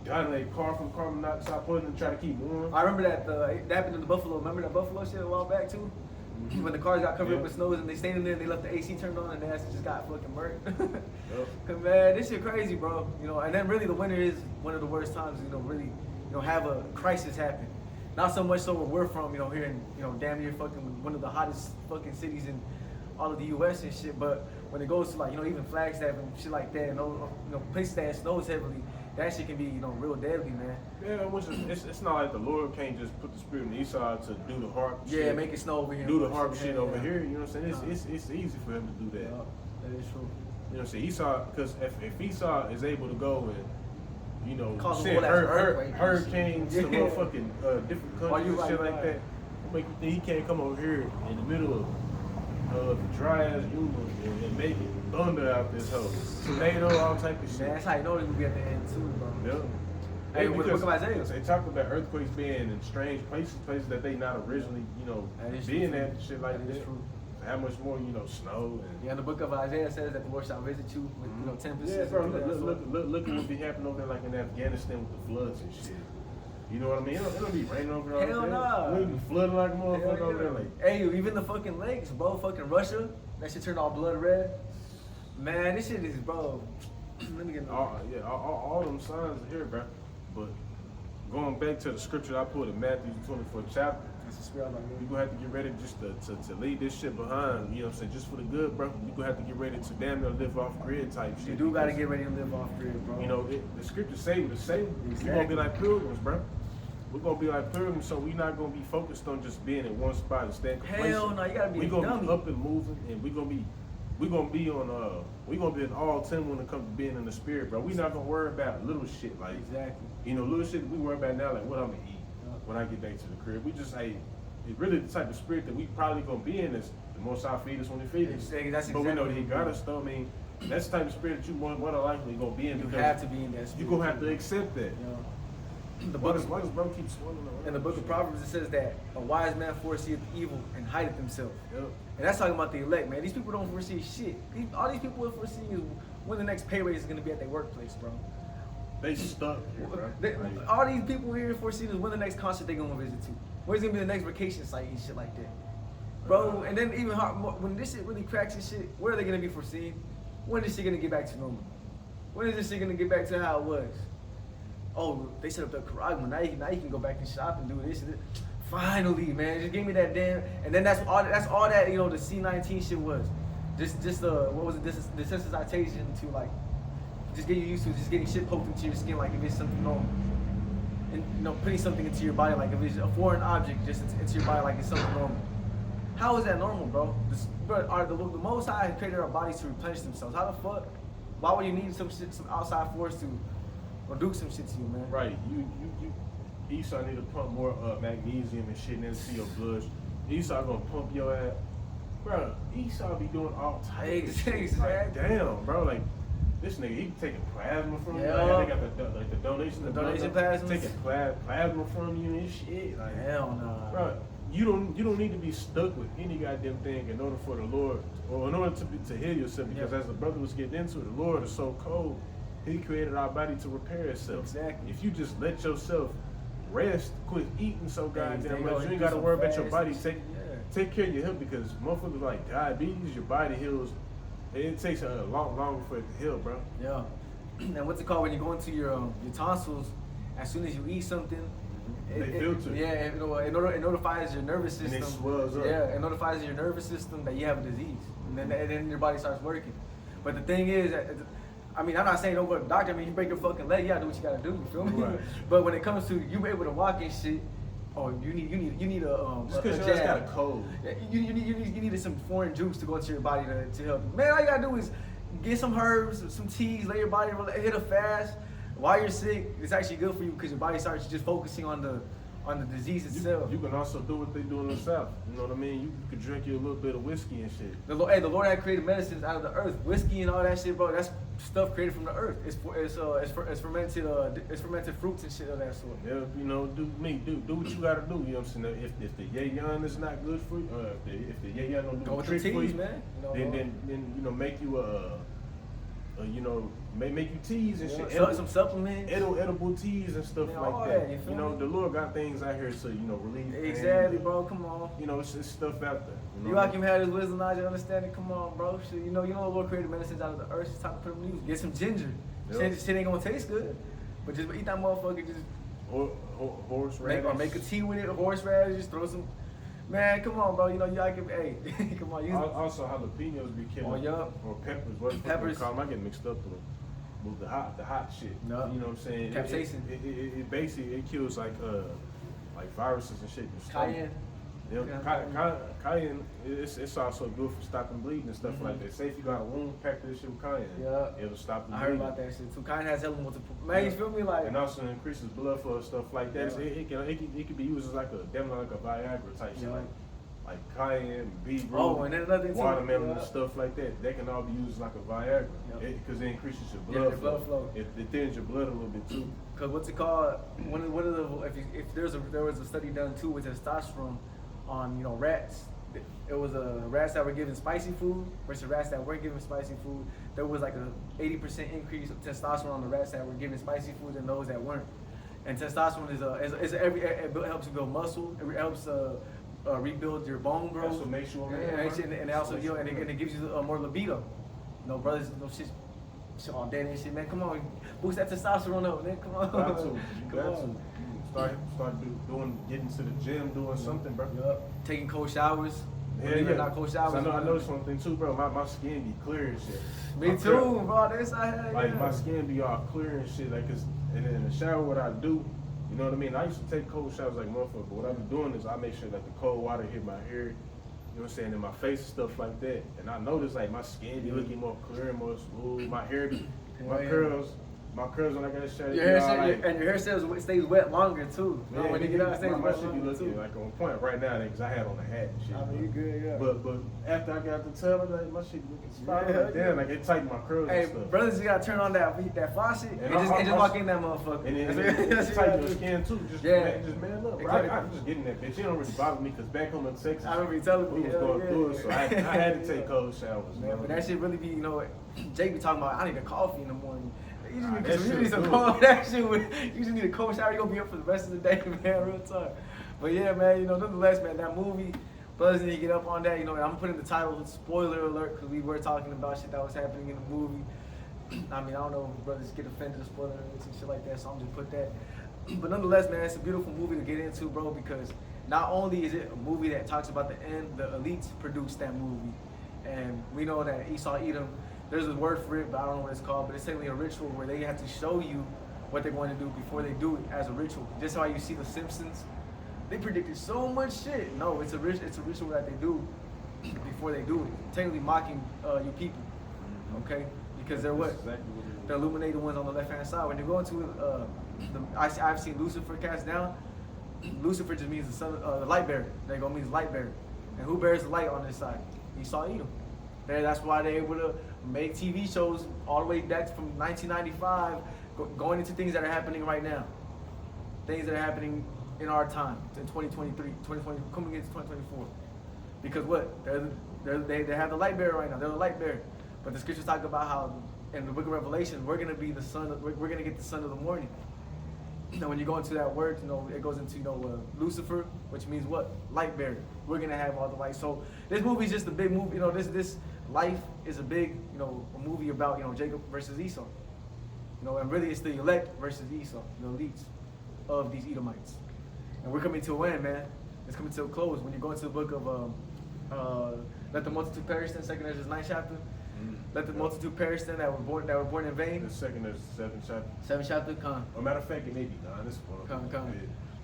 dying in their car from carbon monoxide poison and try to keep warm. I remember that that happened in the Buffalo. Remember that Buffalo shit a while back too? When the cars got covered up with snows and they stayed in there and they left the AC turned on and their ass just got fucking burnt. Cause man, this shit crazy, bro. You know, and then really the winter is one of the worst times, you know, really, you know, have a crisis happen. Not so much so where we're from, you know, here in, you know, damn near fucking one of the hottest fucking cities in all of the US and shit, but when it goes to like, you know, even Flagstaff and shit like that, and you know, places that snows heavily, that shit can be, you know, real deadly, man. Yeah, which is, it's not like the Lord can't just put the spirit in the east side to do the hard shit. Yeah, make it snow over here. Do the hard shit over here, you know what I'm saying? It's easy for him to do that. Yeah, that is true. You know what I'm saying? Esau, because if Esau is able to go and, you know, Cause send earthquakes. hurricanes to motherfucking different Why countries you and shit right, like right. that, make you think he can't come over here in the middle of dry ass Yuma and make it thunder out this hole. Tornado, all type of shit. Man, that's how you know it's gonna be at the end too, bro. Yeah. Hey, with the book of Isaiah. They talk about earthquakes being in strange places that they not originally, you know, being at and shit like that. That is true. How much more, you know, snow and Yeah, the book of Isaiah says that the Lord shall visit you with, you know, tempests. yeah, bro. Look at what be happening over there, like in Afghanistan with the floods and shit. You know what I mean? It don't be raining over there. Hell nah. We be flooding like a motherfucker over there. Like, Hey, even the fucking lakes, bro. Fucking Russia, that shit turned all blood red. Man, this shit is, bro. Let me get all them signs are here, bro. But going back to the scripture I put in Matthew 24th chapter, you're gonna have to get ready just to leave this shit behind, you know what I'm saying, just for the good, bro. You're gonna have to get ready to damn near live off grid type shit. You do gotta get ready to live off grid, bro. You know, the scriptures say what it say. Exactly. We're gonna be like pilgrims, bro. We're gonna be like pilgrims, so we're not gonna be focused on just being in one spot and staying complacent. Hell no, you gotta be We're gonna dummy. be up and moving, and we're gonna be in all 10 when it comes to being in the spirit, bro. We're not gonna worry about little shit like Exactly. you know, little shit we worry about now, like what I'm gonna eat when I get back to the crib. We just it's really the type of spirit that we probably gonna be in is the most I feed us when He feed us. That's But we know that He exactly got us though. I mean, that's the type of spirit that you more than likely gonna be in. You because have to be in that spirit. you're gonna have to accept that. You know? Why does bro keep swallowing the In the book of Proverbs, it says that a wise man foreseeth evil and hideth himself. Yep. And that's talking about the elect, man. These people don't foresee shit. All these people will foresee is when the next pay raise is gonna be at their workplace, bro. They stuck here, bro. All these people here foresee is when the next concert they gonna visit to. Where's gonna be the next vacation site and shit like that, bro. And then even when this shit really cracks and shit, where are they gonna be foreseeing? When is this shit gonna get back to normal? When is this shit gonna get back to how it was? Oh, they set up the Karagma. Now you can go back and shop and do this and this. Finally, man, just give me that damn. And then that's all that, you know, the C19 shit was. Just what was it? Desensitization to like, just getting used to just getting shit poked into your skin like if it's something normal. And you know, putting something into your body like if it's a foreign object just into your body like it's something normal. How is that normal, bro? The Most High created our bodies to replenish themselves. How the fuck? Why would you need some outside force to or do some shit to you, man? Right. You Esau need to pump more magnesium and shit into your blood. Esau gonna pump your ass. Bro, Esau be doing all types of shit. Exactly. Like, damn, bro, like this nigga, he taking plasma from you. Yeah. Like, they got the donation. The donation plasmas. Taking plasma from you and shit. Like, Hell no. bro, you don't need to be stuck with any goddamn thing in order for the Lord, or in order to heal yourself. Because as the brother was getting into it, the Lord is so cold. He created our body to repair itself. Exactly. If you just let yourself rest, quit eating so goddamn much, you ain't do got to some worry about your fast body. and shit, Take care of your health because motherfuckers like diabetes, your body heals It takes a long for it to heal, bro. Yeah. And what's it called when you go into your tonsils? As soon as you eat something, They filter. Yeah, it notifies your nervous system. And it swells up. Yeah, it notifies your nervous system that you have a disease, and then your body starts working. But the thing is, I mean, I'm not saying don't go to the doctor. I mean, you break your fucking leg, you gotta do what you gotta do. You feel me? Right. But when it comes to you able to walk and shit, oh, you need a Just because you jab. got a cold. Yeah, you needed some foreign juice to go into your body to help you. Man, all you gotta do is get some herbs, some teas, lay your body, hit a fast. While you're sick, it's actually good for you because your body starts just focusing on the disease itself. You can also do what they do in the South. You know what I mean? You could drink you a little bit of whiskey and shit. The Lord had created medicines out of the earth, whiskey and all that shit, bro. That's stuff created from the earth. It's fermented fruits and shit of that sort. Yeah, you know, do what you gotta do. You know what I'm saying? If the yayan is not good for you, if the yayan don't do Go the with trick the for teas, you, man. then you know make you make you teas and shit. Some supplements. Edible teas and stuff Yeah, like all that. that, you feel know, me? the Lord got things out here to relieve pain. Exactly, bro. Come on. You know, it's stuff out there. You like him had his wisdom, knowledge, and understanding. Come on, bro. Shit, you know the Lord created medicines out of the earth. It's time to put them to use. Get some ginger. Yep. Shit ain't gonna taste good, but just eat that motherfucker. Just horseradish. make a tea with it. Horseradish. Just throw some. Man, come on, bro. You know you like him. Hey, come on. Also, jalapenos be killing. Oh, yeah. Or peppers. What Peppers. call them? I get mixed up with the hot shit. No. You know what I'm saying? Capsaicin. It basically kills like viruses and shit. in the stomach. Cayenne. Yeah, cayenne. It's also good for stopping bleeding and stuff like that. Say if you got a wound, pack this shit with cayenne. Yeah. It'll stop the I bleeding. heard about that shit too. Cayenne has hella multiple. Man, you feel me? Like. And also increases blood flow and stuff like that. Yeah. It can be used as like a Viagra type shit. Yeah. Like cayenne, beetroot, Oh, and then another thing too. watermelon Yeah. and stuff like that. They can all be used like a Viagra because it increases your blood flow. It thins your blood a little bit too. Cause what's it called? One of the if there was a study done too with testosterone on rats. It was rats that were given spicy food versus rats that weren't given spicy food. There was like a 80% increase of testosterone on the rats that were given spicy food than those that weren't. And testosterone it helps you build muscle. It helps rebuild your bone growth. That's what makes you and also and it gives you more libido. Brothers, shit all dead and shit, man. Come on, boost that testosterone up, man. Come on. Got to. You got to. Start getting to the gym, doing something, bro. Yep. Taking cold showers. Yeah. Not cold showers. I noticed one thing too, bro. My skin be clear and shit. Me too, bro. That's my skin be all clear and shit. Like, and in the shower, what I do, you know what I mean? I used to take cold showers like motherfucker, but what I be doing is I make sure that the cold water hit my hair, you know what I'm saying, in my face and stuff like that. And I notice like my skin be looking more clear and more smooth. My hair be, my curls when I got a shower. And your hair stays wet longer too. Man, when you get out, it stays my wet shit be longer looking too. like on point right now because I had on a hat and shit. I mean, you good, yeah. But after I got out the tub, I was like, my shit looking spot. Yeah, Like, damn, like it tightened my curls Hey, and stuff. brothers, you gotta turn on that faucet and just walk in that motherfucker. And then That's it what you tighten gotta your do. skin too. Just man up. Exactly. I'm just getting that bitch. It don't really bother me because back home in Texas, I remember you telling we me. was going through it, so I had to take Yeah. cold showers. Man, but that shit really be, Jake be talking about, I need a coffee in the morning. You just that shit need some was cold, that shit you just need a cold shower, you're gonna be up for the rest of the day, man, real talk. But yeah, man, nonetheless, man, that movie, brothers need to get up on that. I'm putting the title, spoiler alert, because we were talking about shit that was happening in the movie. I mean, I don't know if brothers get offended, spoiler alerts and shit like that, so I'm just put that. But nonetheless, man, it's a beautiful movie to get into, bro, because not only is it a movie that talks about the end, the elites produced that movie. And we know that Esau Edom, there's a word for it, but I don't know what it's called, but it's technically a ritual where they have to show you what they're going to do before they do it as a ritual. Just how you see The Simpsons, they predicted so much shit. No, it's a ritual that they do before they do it. Technically mocking you people, okay? Because they're what? Exactly what it is. The illuminated ones on the left-hand side. When you go into I've seen Lucifer cast down. Lucifer just means the sun, the light bearer. That go means light bearer. And who bears the light on this side? Esau Edom. That's why they're able to make TV shows all the way back from 1995, going into things that are happening right now. Things that are happening in our time, in 2023, 2020, coming into 2024. Because what? They have the light bearer right now. They're the light bearer. But the scriptures talk about how in the book of Revelation, we're going to be the son. We're going to get the son of the morning. Now, when you go into that word, it goes into Lucifer, which means what? Light bearer. We're gonna have all the light. So this movie is just a big movie. This life is a big, a movie about, Jacob versus Esau. And really it's the elect versus Esau, the elites of these Edomites. And we're coming to an end, man. It's coming to a close. When you go into the book of Let the Multitude Perish, then 2nd Ezra's 9th chapter. Let the multitude perish then that were born in vain. The 2nd Ezra's 7th chapter. 7th chapter, come. Well, matter of fact, it may be 9. This one. Come.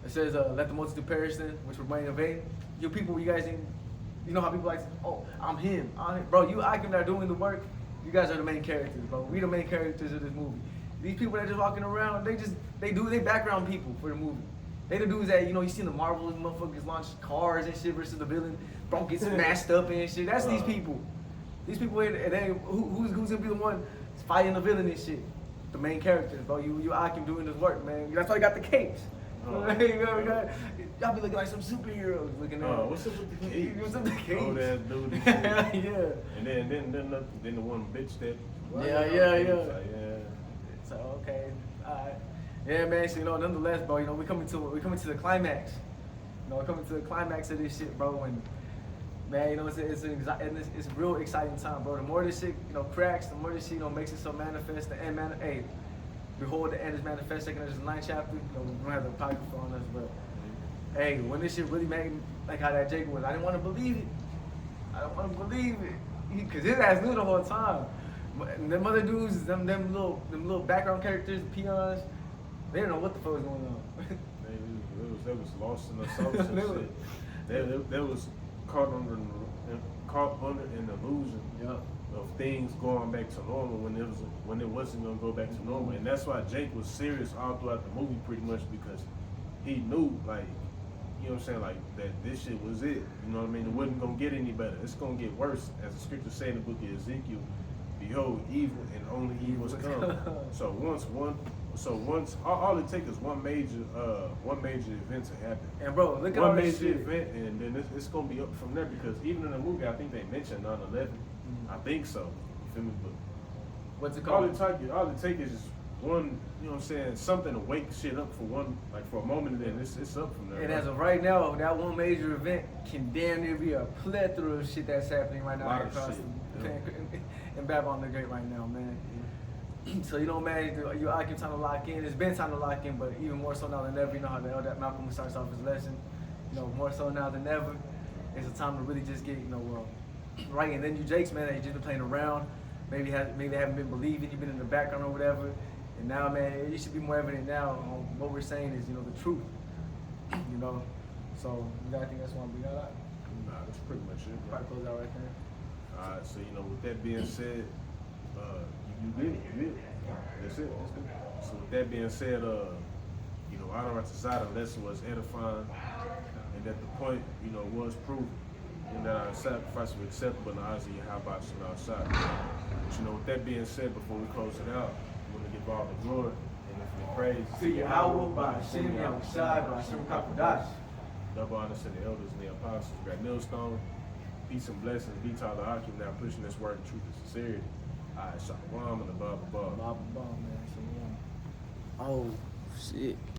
It says, let the multitude perish then, which were born in vain. You people, you guys, you know how people like, oh, I'm him. Bro, you Akim that are doing the work, you guys are the main characters, bro. We the main characters of this movie. These people that are just walking around, they background people for the movie. They the dudes that, you see in the Marvels, motherfuckers launch cars and shit versus the villain. Bro gets smashed up and shit. That's these people. These people, and then who's gonna be the one fighting the villain and shit? The main characters, bro. You Akim doing this work, man. That's why you got the capes. Y'all be looking like some superheroes looking at. What's up with the capes? What's up with the capes? Oh, that dude. And shit. Yeah. And then the one bitch that. Yeah. So okay, alright. Yeah, man. So nonetheless, bro. We coming to the climax. We're coming to the climax of this shit, bro. And man, it's a real exciting time, bro. The more this shit, cracks, the more this shit, makes itself manifest. The end, hey, behold, the end is manifest. 2nd Ezra's 9th chapter. We don't have the apocrypha on us, but hey, when this shit really made, like how that Jacob was, I didn't want to believe it, because his ass knew the whole time. And them other dudes, them little background characters, the peons, they didn't know what the fuck was going on. They was lost in the sauce and shit. They was caught under an illusion of things going back to normal when it wasn't gonna go back to normal. And that's why Jake was serious all throughout the movie, pretty much, because he knew, like, you know what I'm saying, like, that this shit was it. You know what I mean? It wasn't gonna get any better. It's gonna get worse, as the scripture say in the book of Ezekiel. Behold, evil and only evil is come. So once all it takes is one major event to happen. And bro, look at one all this major shit. event, and then it's gonna be up from there, because even in the movie, I think they mentioned 9/11. I think so. You feel me? But what's it called? All it takes is just one. You know what I'm saying? Something to wake shit up for a moment, and then it's up from there. And right? as of right now, that one major event can damn near be a plethora of shit that's happening right now across in Babylon the Great right now, man. So man, you Akim time to lock in. It's been time to lock in, but even more so now than ever. You know how that Malcolm starts off his lesson. More so now than ever. It's a time to really just get right. And then you Jakes, man, that you just been playing around. Maybe they haven't been believing. You've been in the background or whatever. And now, man, it should be more evident now on what we're saying is the truth. So I think that's one we got out. Nah, that's pretty much it. Probably close out right there. Alright, so with that being said, you did. That's it. So with that being said, Honor to Zada lesson was edifying, and that the point, was proven, and that our sacrifice was acceptable in the eyes of Yahawashi and our shot. But with that being said, before we close it out, we want to give all the glory and infinite praise to Yahweh, bahasham, Yahawashi, bahasham, Kakadash. Double honor to the elders and the apostles, Great Millstone. Peace and blessings be to all the Akim now pushing this word of truth and sincerity. Shalom and above. Bob, man. Oh, shit.